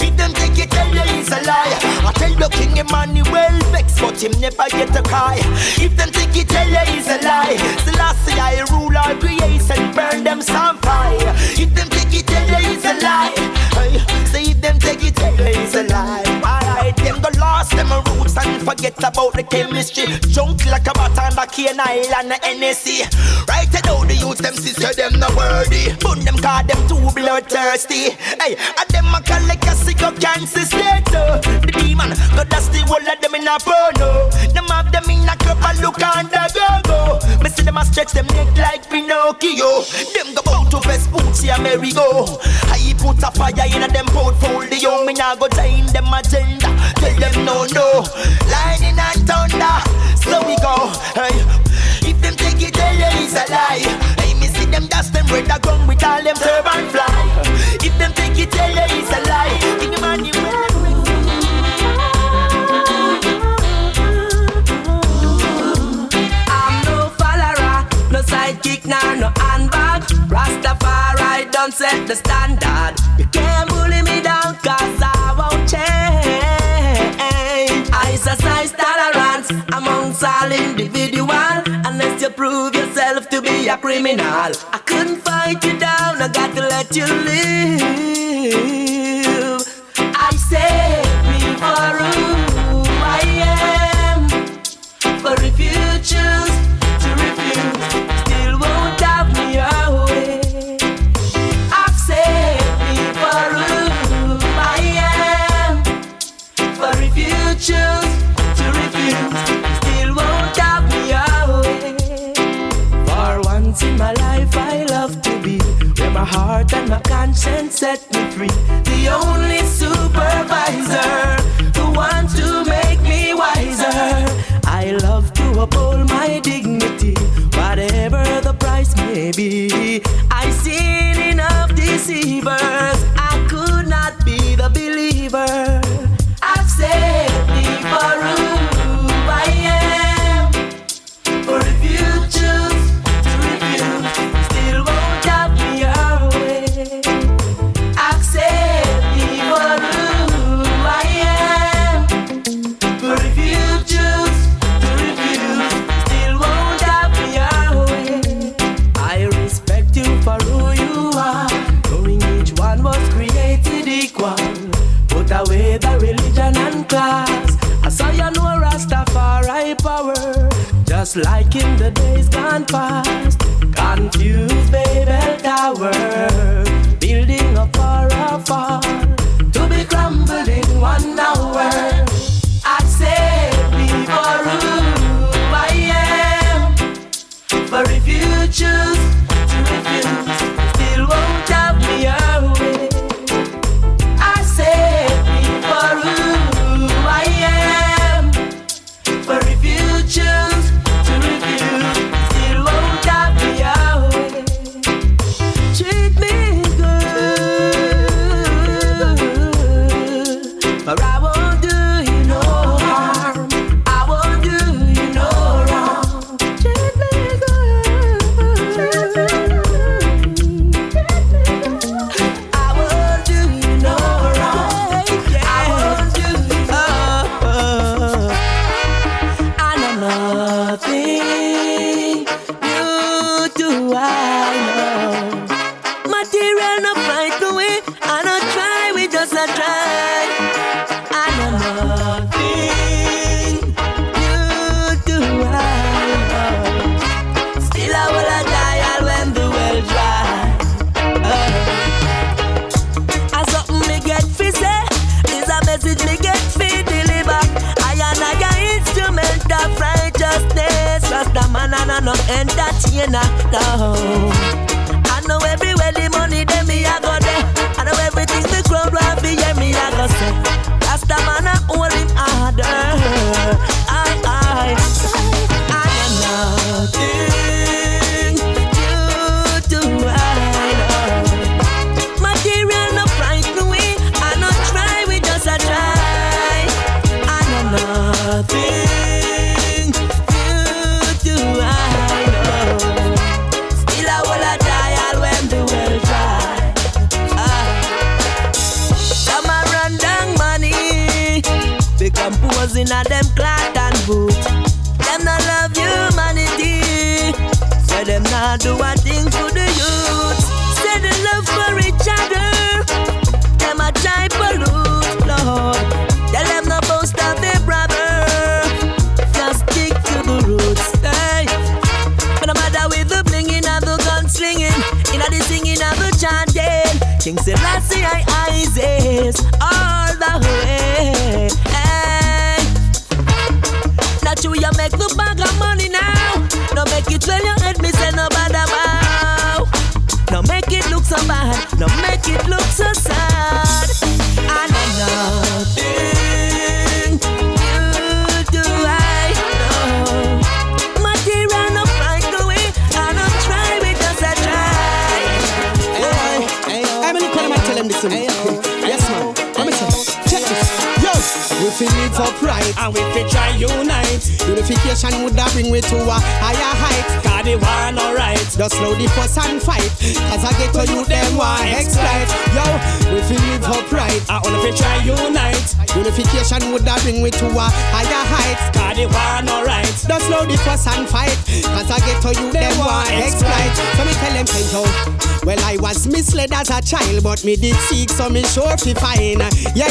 If them take it, tell you it's a lie. I tell the King Giddimani well vexed, but him never get a cry. If them take it, tell you it's a lie. The last day I rule our creation, burn them some fire. If them take it, tell you it's a lie. Hey, so if them take it, tell you it's a lie. Alright, them go lost them roots and forget about the chemistry. Junk like a bat on the Cane Island, the NSC. Right now the youth them sister them not worthy. But them call them too bloodthirsty. Hey, and them a call like a sick of cancer later. The demon, God that's the whole of them in a porno. Them have them in a cup a stretch them neck like Pinocchio. Them go bout to fest boots, yeah, merry-go. I put a fire in a them portfolio. Me nah go join them agenda. Tell them no. Lightning and thunder, so we go. Hey, if them take it, tell you it's a lie. Hey, me see them dust them red a gun with all them turban fly. If them take it, tell you it's a lie. Giddimani, I'm no follower, no sidekick, nah, no handbag. Rastafari don't set the standard. You can't bully me down, cause I won't change. I exercise tolerance amongst all individual. Unless you prove yourself to be a criminal, I couldn't fight you down, I got to let you live. I say me for who I am. But if you choose to refuse, still won't have me away. Accept me for who I am. But if you choose to refuse, still won't have me away. For once in my life I love to be where my heart and my conscience set me free. The only supervisor who wants to make me wiser. I love to uphold my dignity, whatever the price may be. I've seen enough deceivers, I could not be the believer. Accept me for who I am. For if you choose to refuse, still won't have me away. Accept me for who I am. For if you choose to refuse, still won't have me away. I respect you for who you are, knowing each one was created equal. Put away the religion and class. I saw you know Rastafari power, just like in the days gone past. Confused Babel Tower, building up for a fall, to be crumbled in 1 hour. Accept me for who I am. For if you choose to refuse, still won't have me away. Accept me for who I am. For if you choose to refuse, still won't have me away. Treat me good, for I won't do you no harm. I won't do you no wrong. Treat me good. I won't do you no wrong. I won't do you no. And nothing new do I know. Material no fight away, I don't try, we just a try. And nothing new do I know. Still I will a die all when the well dry. As something me get fi say, is a message me get fi deliver. I and I instrument of righteousness. Rasta man and no entertainer, no. I know everywhere the money dem me a go there. I know everything the crowd want fi hear me a go say. Rasta man a hold him harder. I nothing you do I know. Material no frighten we, I no try, we just a try. I know nothing you do I know. Still I will a die all when the well dry. Some a run down money, decomposing a them cloth and boot. Them not love humanity, say them not do a thing for the youth. Say the love for each other, them a try pollute, Lord. Tell them no boast of their brother, just stick to the roots. Hey, but no matter with the blinging and the gun slinging, in the singing and the chanting, King Selassie I Isis all the way. Hey, that you make the bag of money now. No make it well your head we feel live upright, and we fit try unite. Unification would have bring we to a higher height. Cause they want alright. Just slow the fuss and fight, cause I get to you them want exploit. Yo, we feel live upright, and we fit try unite. Unification would have bring we to a higher height. Cause they want alright. Just slow the fuss and fight, cause I get to you them want exploit. So me tell them yo, well I was misled as a child, but me did seek, so me sure fi fine. Yeah.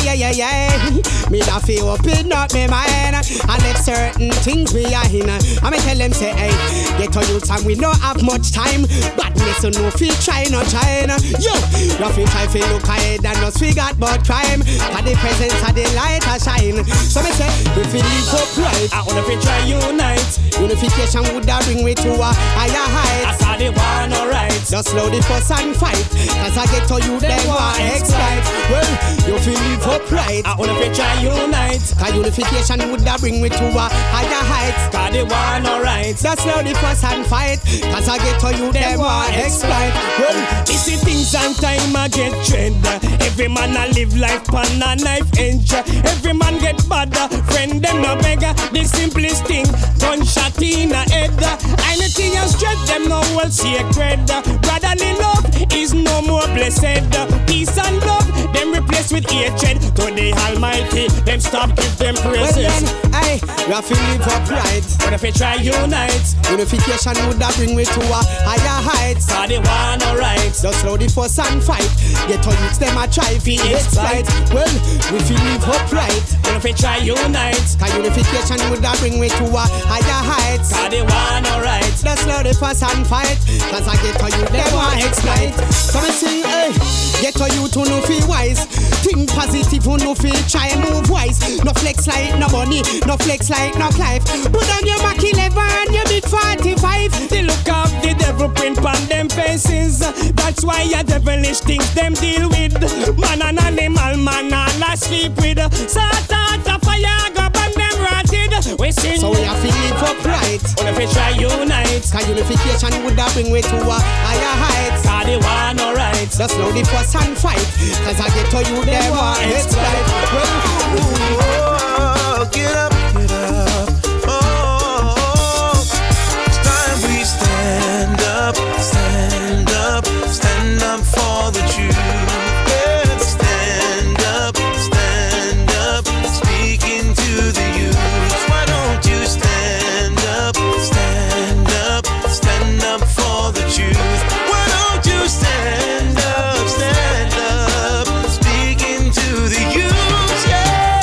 Me da fi open up me mind and let certain things behind. I me tell them say, hey, get to youth and we don't have much time, but listen, no fi try, no trying. Yo, you fi try fi look ahead and just forget about crime. Cause the presence of the light a shine. So me say, we fi live upright, I wanna fi try unite. Unification would have bring we to a higher height. I saw the one alright. Just slow the fuss and fight, cause I get to you them want exploit. Well, you feel live upright, I wanna fi try unite. cause unification would have bring we to a higher height. Cause the one alright. Just slow the fuss and fight, cause I get to you them want exploit. Well, it's the things and time I get trend. Every man a live life pan a knife edge. Every man get bad, friend them no beggar. The simplest thing, gunshot in a head. Anything you stretch them no well sacred. Brotherly love is no more blessed. Peace and love, them replaced with hatred. To the Almighty, them stop give them praises. well then, hey, we have to live upright. But if we try unite, Unification would have bring we to a higher height. cause the one alright. Just slow the fuss and fight, get to youth them a try fi exploit. Well, we feel live upright, But if we try unite, cause unification would have bring we to a higher height. cause the one alright. Just slow the fuss and fight, cause I get to you them want exploit. So me sing, hey, get to you to no feel wise. Think positive, who no feel try move wise. No flex like no money, no flex like no life. Put on your Mac 11, you big 45. The look of the devil print on them faces. That's why your devilish things them deal with. Man and animal, man all I sleep with. Sort out the fire, go burn them rotted. We sing. So we have to live upright, But if we try unite, cause unification would have bring we to a higher height. cause the one alright. Just slow the fuss and fight, cause I get to you them want exploit. Oh, get up, get up. Oh, it's time we stand up, stand up, stand up for the truth. Yeah, stand up, speaking to the youth. Why don't you stand up, stand up, stand up for the truth? Why don't you stand up, speaking to the youth? Yeah.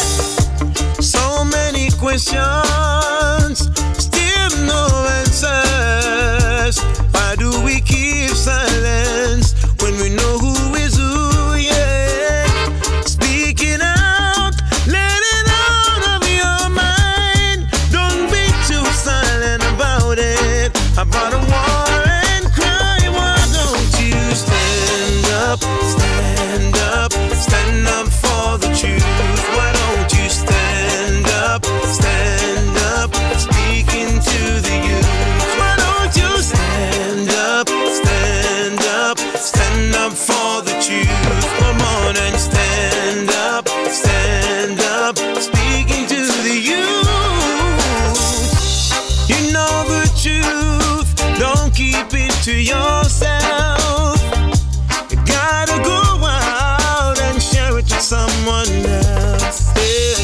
So many questions, still no answers. Why do we keep silence when we know who is who? Yeah, speaking out, let it out of your mind. Don't be too silent about it, about a war and crime. Why don't you stand up, stand up for the truth? Why don't you stand up, speaking to the youth? Why don't you stand up, stand up for the truth? Come on and stand up, speaking to the youth. You know the truth, don't keep it to yourself. You gotta go out and share it with someone else. Hey.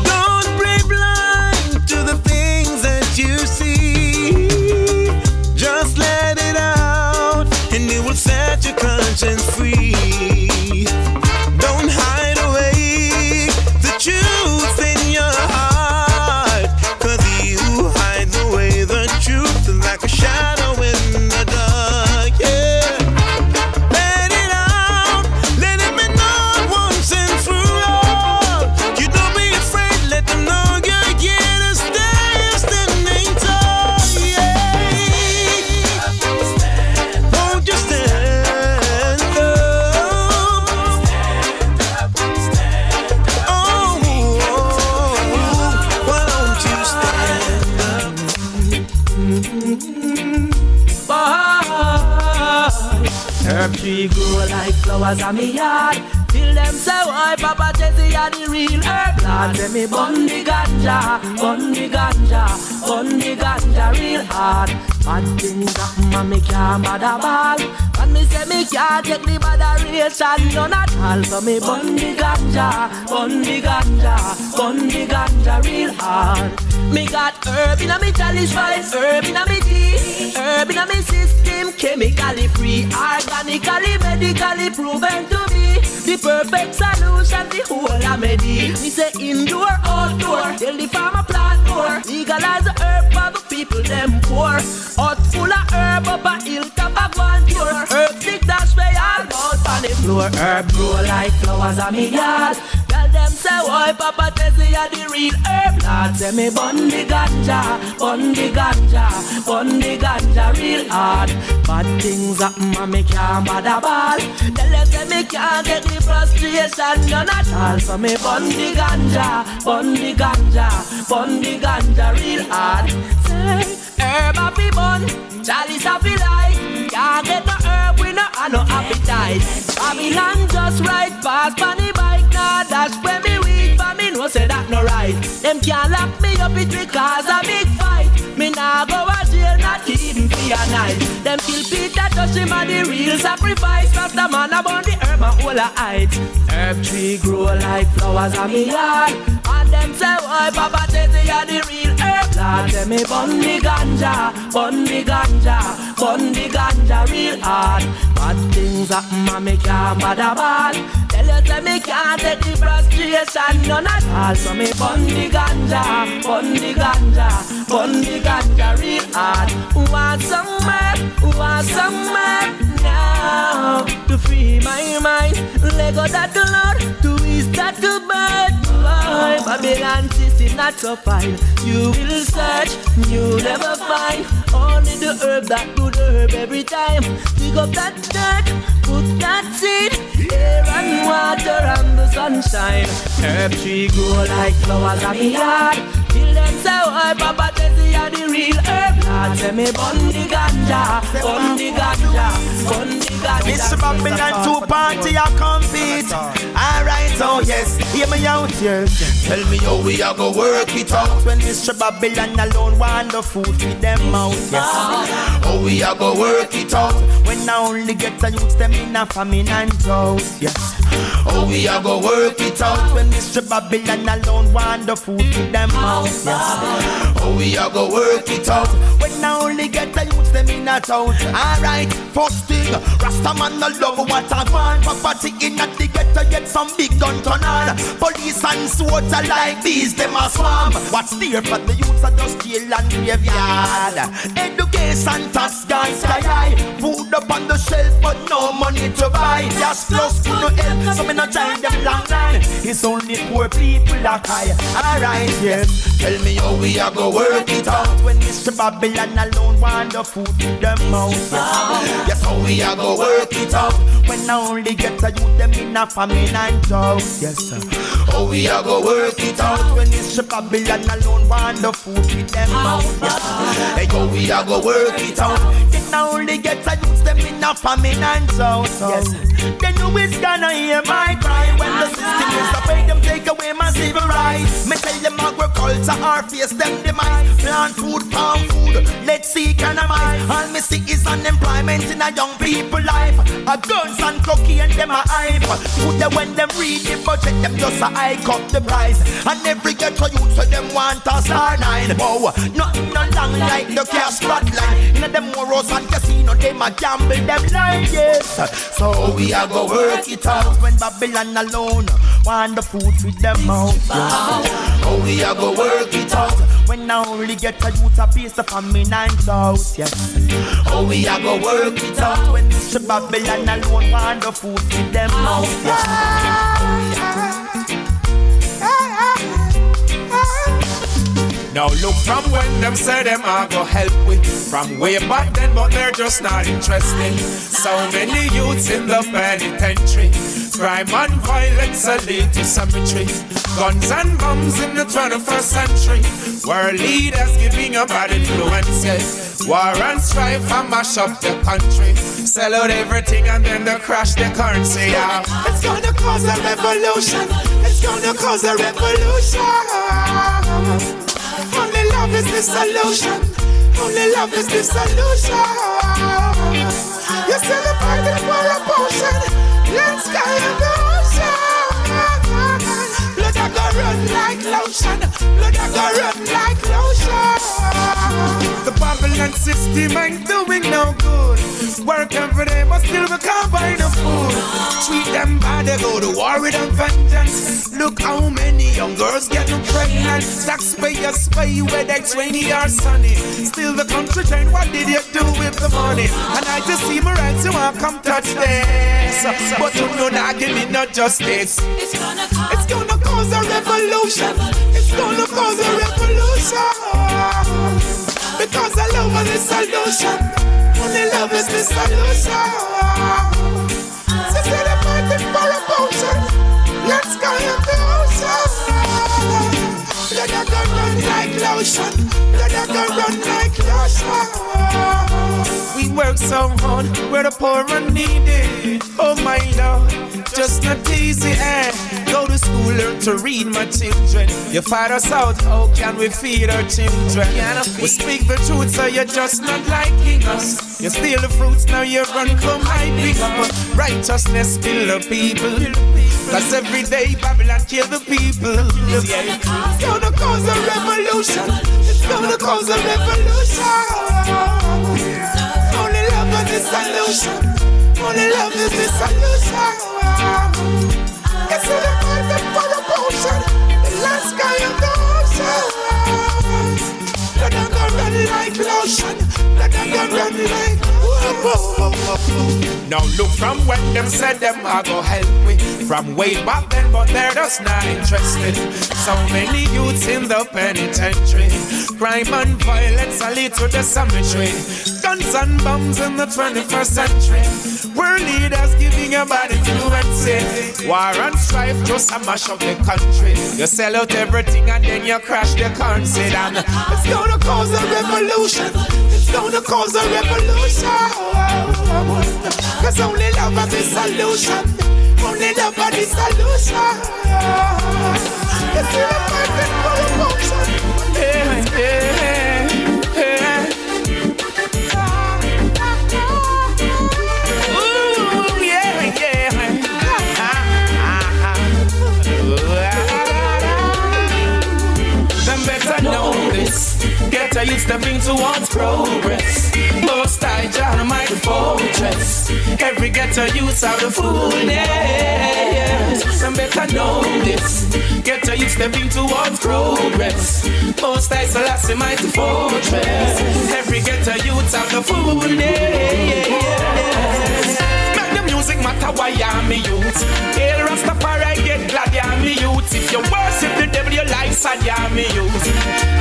Don't play blind to the things that you see. Just let it out and it will set your conscience free. Don't hide away the truth in your heart, cause you hide away the truth like a shadow in the dark. Yeah. Let it out, let it be known once and for all. You don't be afraid, let them know you're here to stay, standing tall. Yeah. Won't you stand up? Oh, why don't you stand up? Herb tree grow like flowers on me yard. The Till them say, why Papa Chezidek are the real herb lord. Say me bun the ganja, bun the ganja, bun the ganja real hard. Bad things happen and me can't bother ball. And me say me can't take the botheration none at all. So me bun the ganja, bun the ganja, bun the ganja real hard. Me got herb in a me chalice vibes, herb in a me tea, herb in a me system, chemically free, organically, medically proven to be the perfect solution, the whole remedy. Me say indoor, outdoor, tell the farmer plant more, legalize the herb for the people them poor. Hot full of herb up a hilltop a one tour. Herb stick dash way all out on the floor. Herb grow like flowers on me yard. Tell them say why Papa Chezidek are the real herb lord. Say me bun the ganja, bun the ganja, bun the ganja real hard. Bad things happen and me can't bother ball. Tell them say me can't get the frustration none at all. So me bun the ganja, bun the ganja, bun the ganja real hard. Say herb a fi bun, chalice a fi light. Can't get no herb we no have no appetite. Babylon just right past on the bike. Nah dash when me weak but me no say that no right. Them can't lock me up it because a big fight. Me nah go a jail not hidden for a night. Them kill Peter touch him and the real sacrifice. Rasta man about the herb and all a height. Herb tree grow like flowers on me yard. And them say why Papa Chezidek are the real herb lord. Say me bun the ganja, bun the ganja, bun the ganja real hard. Bad things happen and me can't bother ball. Tell you say me can't take the frustration none at all. So me bun the ganja, bun the ganja, bun the ganja real hard. Want some herb, want some herb now to free my mind. Let go that the Lord, to ease that the bird. Babylon system not so fine. You will search, you'll never find. Only the herb that good herb every time. Dig up that dirt, put that seed, air and water and the sunshine. Herb tree grow like flowers on me yard. Till them say why Papa Chezidek are the real herb lord. Say me bun the ganja, bun the ganja, bun the ganja. Mr. Babylon 2 party I compete. Alright, oh yes, hear me out, yes. Tell me how we are go work it out. When Mr. Babylon alone want the food feed them out, yes. How we are go work it out. When I only get to use them in a famine and drought, yes. How we are go work it out. When Mr. Babylon alone want the food feed them out, yes. How we are go work it out. When I only get to use them in a town. Alright, first thing, Rasta man no love what I want. Property in a the ghetto get some big gun turn on. Police and soldiers like these, them a swarm. What's there for the youths are just jail and graveyard. Education tax gone sky high. Food up on the shelf but no money to buy. Just plus to no help, so me no join them long line. It's only poor people that high. Alright, yes. Tell me how we are go work it out. When Mr. Babylon alone want the food in them mouth, yes. Yes, how we are go work it out. When I only get to use them in a famine and drought, yes sir. How we are go work it out. When Mr. Babylon alone want the food in them mouth, yes. Hey, how we are go work it out. Then I only get to use them in a famine and drought, yes. Then who is gonna hear my cry when the system is afraid them take away my civil rights? Me tell them agriculture or face them demise. Plant food, farm food, let's see economize. All me see is unemployment in a young people life. A guns and cocaine them a hype. Put them when them read the budget, them just a hike up the price. And every ghetto youth so them want a Starr 9. Wow, nothing no long like the cash spotlight. In them morals and casino, them a gamble them life, yes. So we a go work it out. When Babylon alone want the food with them out, yes. Oh, we a go work it out. When I only get a youth a piece of famine and drought, yes. Oh, we a go work it out. When Mr. Babylon alone want the food with them out, yes. Now look from when them say them are go help with. From way back then but they're just not interested. So many youths in the penitentiary. Crime and violence are lead to cemetery. Guns and bombs in the 21st century. World leaders giving up bad influences. War and strife and mash up the country. Sell out everything and then they crash the currency. Yeah. It's gonna cause a revolution. It's gonna cause a revolution. Only love is the solution. Only love is the solution. You celebrate for a potion. Let's go in the ocean. Blood I go run like lotion. Blood I go run like lotion. The Babylon system ain't doing no good. Work every day but still we can't buy no food. Treat them bad, they go to war with them vengeance. Look how many young girls get pregnant. Taxpayers pay whether they 20 or sunny. Still the country train, what did you do with the money? And I just see my rights, you want come touch this. But you know not give me no justice. It's gonna cause a revolution. It's gonna cause a revolution. Because the love is the solution. Only love is the solution. So celebrate for a potion. Let's go in the ocean. Blood I go run like lotion. Blood I go run like lotion. We work so hard, we're the poor and needy. Oh my Lord, just not easy, eh? Go to school, learn to read, my children. You fight us out, how can we feed our children? We speak the truth, so you're just not liking us. You steal the fruits, now you run, come hiding up. Righteousness kill the people. Cause every day Babylon kill the people. Yeah. It's gonna cause a revolution. It's gonna cause a revolution. Only love is the solution. Only love is the solution. It's in the market for the potion. The last guy in the ocean. Let them go run like lotion. Let them go run like. Now look from when them said them I go help me. From way back then, but they're just not interested. So many youths in the penitentiary. Crime and violence are lead to the cemetery. Guns and bombs in the 21st century. World leaders giving a bad influence. War and strife just a mash up the country. You sell out everything and then you crash the currency. And it's gonna cause a revolution. It's gonna cause a revolution. Cause only love is the solution. Only love is the solution. It's in the market for a potion. Yeah, yeah, yeah. Ooh, yeah, yeah. Them better know this. Get a youth stepping towards progress. Most I John my fortress. Every ghetto youth out of fullness. Some better know this. Get a youth stepping towards progress. Most I Selassie mighty fortress. Every ghetto youth out of fullness. Make the music matter why Yami youth. Hail Rastafari get glad Yami youth. If you worship the devil your life's sad Yami youth.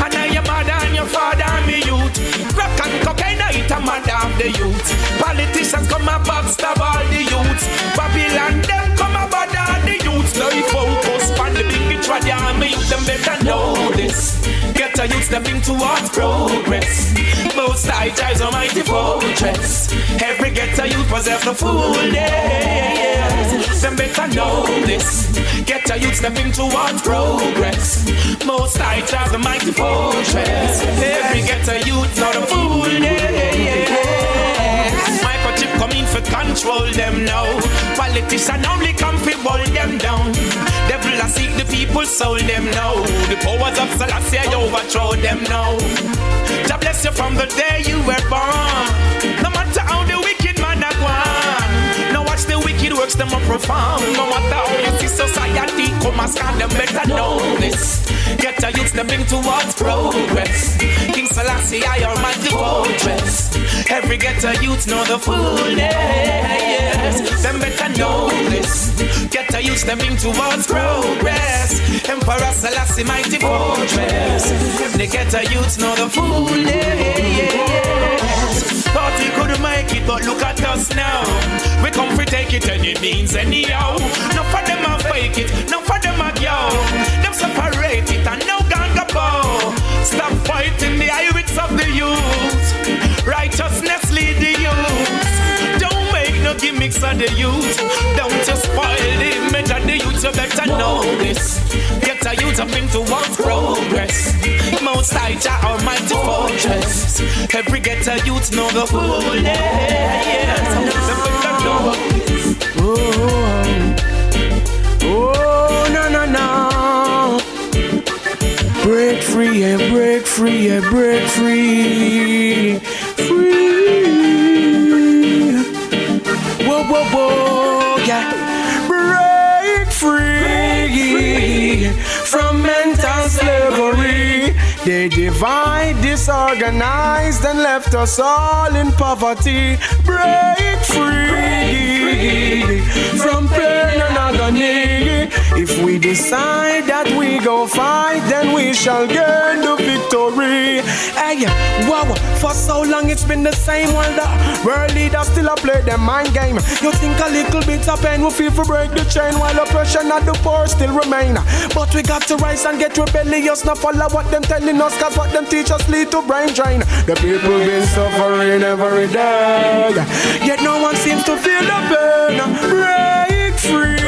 And now your mother and your father me youth. Crack and cocaine eat a mother of the youth. Politicians come and backstab all the youths. Babylon them come and bother the youths. Now you focus on the big picture the army youth. Them better know this. Get a youth stepping towards progress. Most high drives a mighty fortress. Every ghetto youth possess the fullness. Them better know this. Get a youth stepping towards progress. Most high drives a mighty fortress. Every ghetto youth know the fullness. Microchip come in for control them now. Politicians only come for hold them down. Devil a seek the people soul them now. The powers of Selassie overthrow them now. God bless you from the day you were born. No matter how the wicked man are gone. Now watch the wicked works them up profound. No matter how you see society come and scan them better know this. Get a youth stepping towards progress. King Selassie I almighty fortress. Every ghetto youth know the fullness. Them better know this. Get a youth stepping towards progress. Emperor Selassie mighty fortress. Every ghetto youth know the fullness. Thought we couldn't make it, but look at us now. We come for take it any means anyhow. mix of the youth. Don't just spoil the image of the youth, you better know this. Get a youth up into one progress. Most high Jah almighty fortress. Every get a youth know the whole Oh, no, no, no. Break free, yeah, break free, yeah, break free. Free. Whoa, whoa, whoa, yeah. Break free from mental slavery. They divide, disorganized, and left us all in poverty. Break free from pain and agony. If we decide that we go fight, then we shall gain the victory. Hey, wow, for so long it's been the same world. World leaders still a play them mind game. You think a little bit of pain will feel for break the chain, while oppression of the poor still remain. But we got to rise and get rebellious, not follow what them telling us, cause what them teach us lead to brain drain. The people been suffering every day, yet no one seems to feel the pain. Break free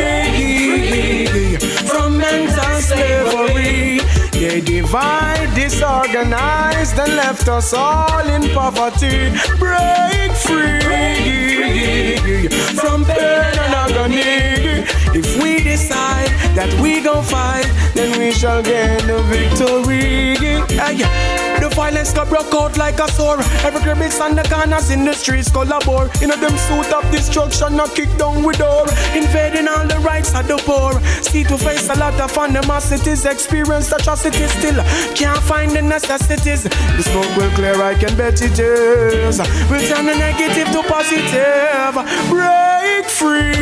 from mental slavery. They divide, disorganized, and left us all in poverty. Break free from pain and agony. If we decide that we gon' fight, then we shall gain the victory. The violence got broke out like a sore. Every crevice and the corners in the streets collabore. In them suit of destruction, not kick down with door. Invading all the rights of the poor. See to face a lot of animosities. Experience atrocities, still can't find the necessities. The smoke will clear, I can bet it is. We'll turn the negative to positive. Break free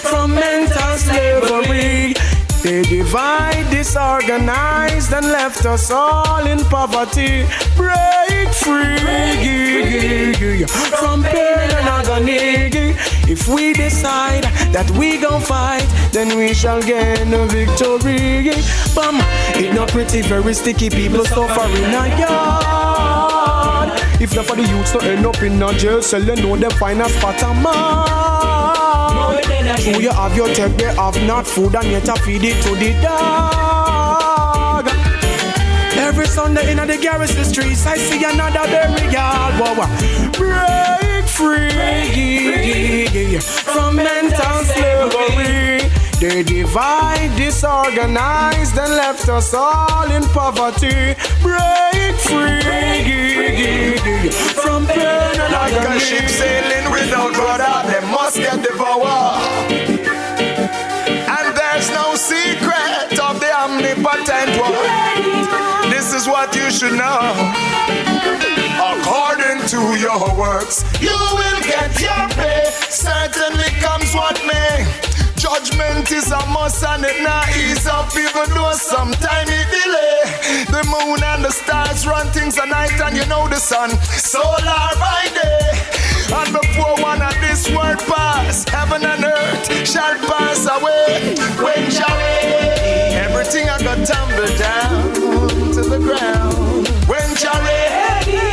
from mental slavery. They divide, disorganized, and left us all in poverty. Break free from pain and agony. If we decide that we gon' fight, then we shall gain a victory. Bam, it's not pretty, very sticky. People suffering in a yard. If not for the youths to end up in a jail cell, they know them find a spot a man. So you have your tech, they have not food, and yet I feed it to the dog. Every Sunday in the garrison streets, I see another burial. Break free from mental slavery. They divide, disorganized, and left us all in poverty. Break free from pain and agony. Like a ship sailing without rudder, they must get devoured. And there's no secret of the omnipotent one. This is what you should know. According to your works, you will get your pay. Certainly comes what may. Judgment is a must and it not ease up, even though sometime it delay. The moon and the stars run things at night, and you know the sun solar by day. And before one of this world pass, heaven and earth shall pass away. When shall everything I got tumble down to the ground. When shall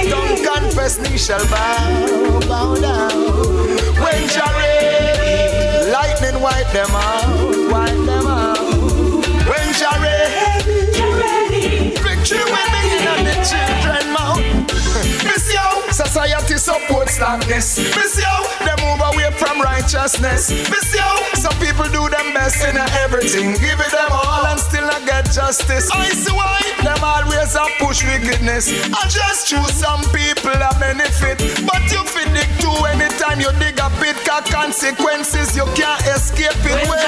don't confess, knee shall bow down. When shall lightning wipe them out. When shall victory will begin on the children mouth. Miss yo, society supports darkness. Miss yo, they move away from righteousness. Miss yo, some people do them best in everything, give it them all and still not get justice. I see why them always a push wickedness. I just choose some people that benefit, but you fit dig too anytime you dig a pit. Cause consequences you can't escape it. When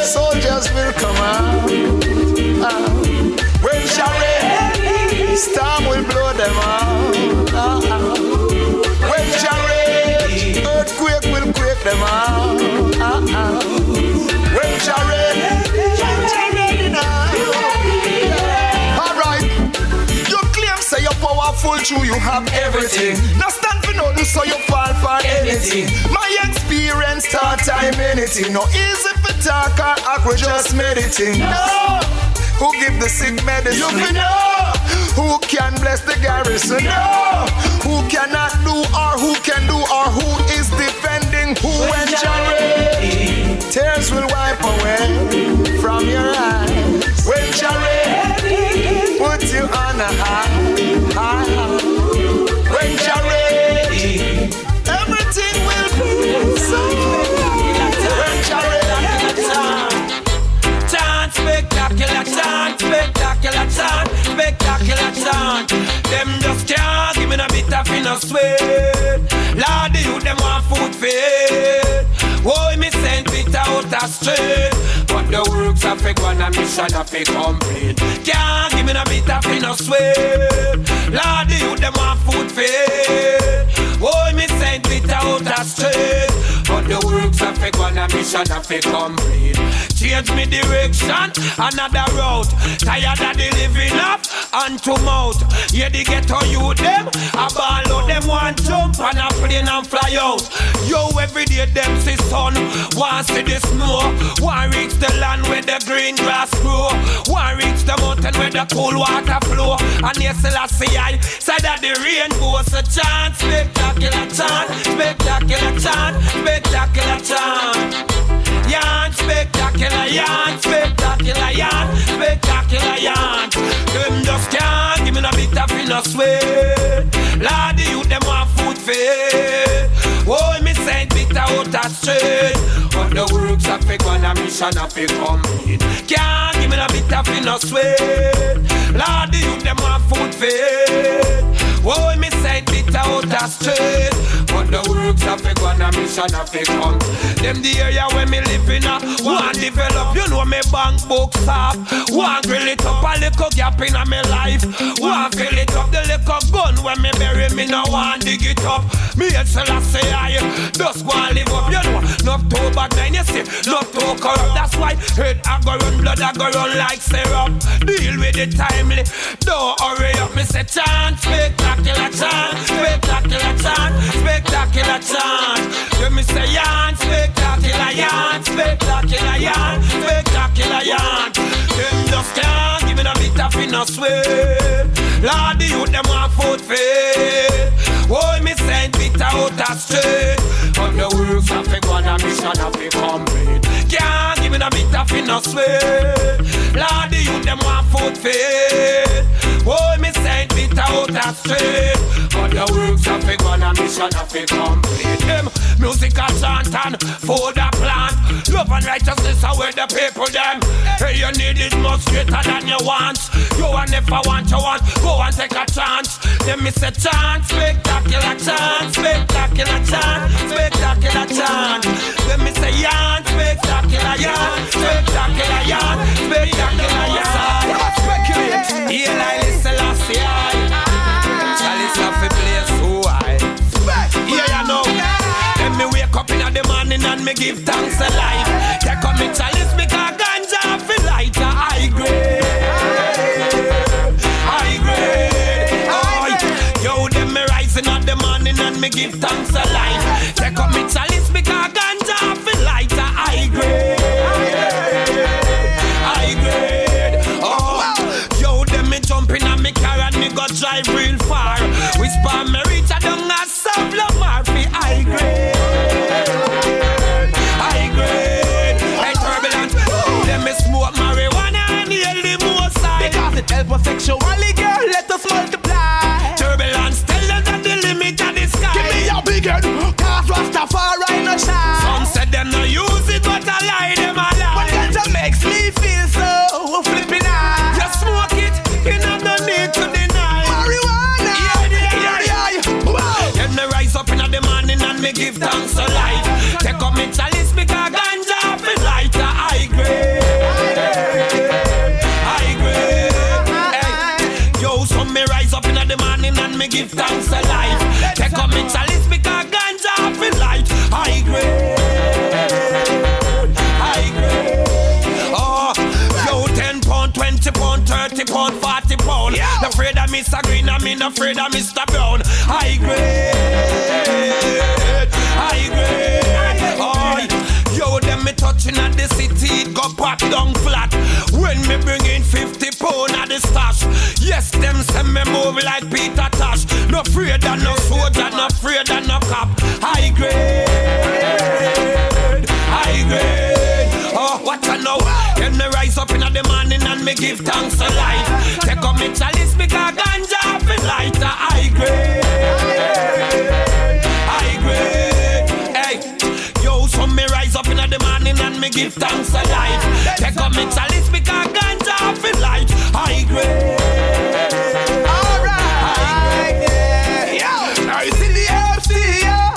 soldiers will come out. When storm will blow them out. When earthquake will quake them out. When alright, you claim say you're powerful, true, you have everything. Now stand for nothing, so you fall for anything. My experience taught time anything. No easy for talk or act, we just meditating. No. Who give the sick medicine? You know. Who can bless the garrison? No. Who cannot do or who can do or who is defending who when you're ready? Tears will wipe away from your eyes. When you're ready, put you on a high. When you're ready, everything will be so. When you're ready, chant, spectacular chant, spectacular chant, spectacular chant. Them just can't give me a bit of inner sweat. Lord, the youth them want food fed. Why me send it out a straight? But the works of a one and mission of a complete. Can't give me a bit of inner sweat. Lord, the youth them want food fed. Why me send it out a straight? But the works of a one and mission of a complete. Change me direction, another route. Tired of the living up and to mouth. Yeah, the ghetto you them, a ball out them want jump on a plane and fly out. Yo, every day them see sun, want see the snow. Want reach the land where the green grass grow. Want reach the mountain where the cool water flow. And yes, I said that the rainbow's a chant. Spectacular chant, spectacular chant, spectacular chant. Yarn, spectacular yarn, spectacular yarn, spectacular yarn. Them just can't give me a bit of inner sweat. Lord, the youth them want food fed. Oh, me send bit out a straight. But the works of a one a mission of a complete. Can't give me a bit of inner sweat. Lord, the youth them want food fed. Oh, me send bit out a straight. But the works of a one a mission of a complete. Them the area where me live in a want develop. You know me bank books up. Want grill it up a little gap in a me life. Want fill it up the little gun when me bury me no want dig it up. Me and say I just want live up. You know, not too bad then you see, not too corrupt. That's why head I go run, blood I go run like syrup. Deal with it timely, don't hurry up. Me say chant, spectacular chant, spectacular chant, spectacular chant. You me say yarn, spectacular yarn, spectacular yarn, spectacular yarn. Them just can't give me a bit of inner sweat. Lord, the youth them want food fed. Oh, me send bit out a straight. But the works of a one a mission of a complete. Can't give me a bit of inner sweat. Lord, the youth them want food fed. Oh, me send bit out a straight. But the works of a one a mission of a complete. Them music a chant and food a plant. Love and righteousness are where the people them. Hey, you need it much greater than you want. You want if I want, you want. Go and take a chance. Then me say chance, spectacular chance, spectacular chance, spectacular chance. Then me say yarn, spectacular yarn, spectacular yarn, spectacular yarn. Speculate. Here I listen last year. Chalice of a place so high. Yeah, you know. Then me wake up in the morning and me give thanks a life. Take up me chalice because ganja feel lighter. High grade, high grade. Oh, yo, them me rising at the morning and me give thanks a life. Take up me chalice because ganja feel lighter. High grade, high grade. Oh, yo, them me jumping and me car and me go drive real far. Whisper me reach a down a Savla Murphy. High grade, high grade. Hey, turbulence. Them me smoke marijuana and yell the most high. Because it help us sexually, girl, let us multiply. Turbulence, tell them that the limit of the sky. Give me your big head, cause Rastafari no shine. Some said them no use it, but I lie, them a lie. But ganja makes me feel so flipping high. You smoke it, you know no need to deny. Marijuana, yeah. Wow. Then me rise up in the morning and me give thanks to life. Take up me chalice because ganja feel lighter. High grade, high grade. Hey. Yo, so me rise up in the morning and me give thanks to life. Take up me chalice because ganja feel light. High grade, high grade. Oh, yo, 10 pound, 20 pound, 30 pound, 40 pound. Not afraid of Mr. Green, I mean afraid of Mr. Brown. High grade, high grade. Oh, yo, them me touching at the city, it go pop down flat. When me bring in 50 pound of the stash. Yes, them send me move like Peter Tosh. No afraid of no soldier, no afraid of no cop. High grade, high grade. Oh, what I know. When me rise up in the morning and me give thanks to life. Take up me chalice because ganja fi light. High grade, high grade. Hey, yo, so me rise up in the morning and me give thanks to life. Take up me chalice because ganja fi light. High grade. Alright, yeah. Now you see the FC, yeah.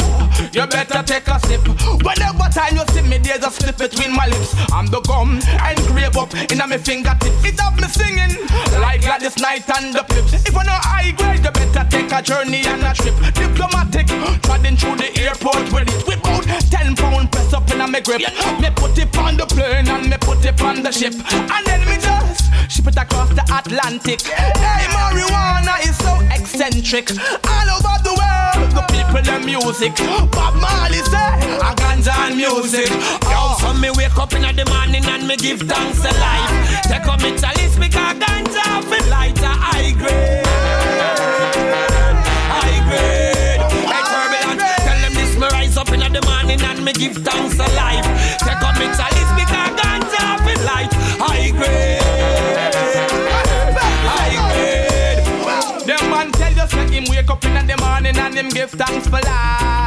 You better take a sip. Whenever time you see me, there's a slip between my lips. I'm the gum engraved up in my fingertip. It have me singing like Gladys Knight and the Pips. If you're not high grade, you better take a journey and a trip. Diplomatic, trotting through the airport with it. With about 10 pound press up in my grip. Me put it on the plane and me put it on the ship. And then me just ship it across the Atlantic. Hey, marijuana is so eccentric. All over the world, the people and music. Bob Marley say, I ganja and music. Yo, so me wake up in the morning and me give thanks to life. Take up me chalice because ganja fi light. High grade, high grade. Hey, Turbulence, tell them this me rise up in the morning and me give thanks to life. Take up me chalice because ganja fi light. High grade, high grade. Them man tell you say him wake up in the morning and him give thanks for life.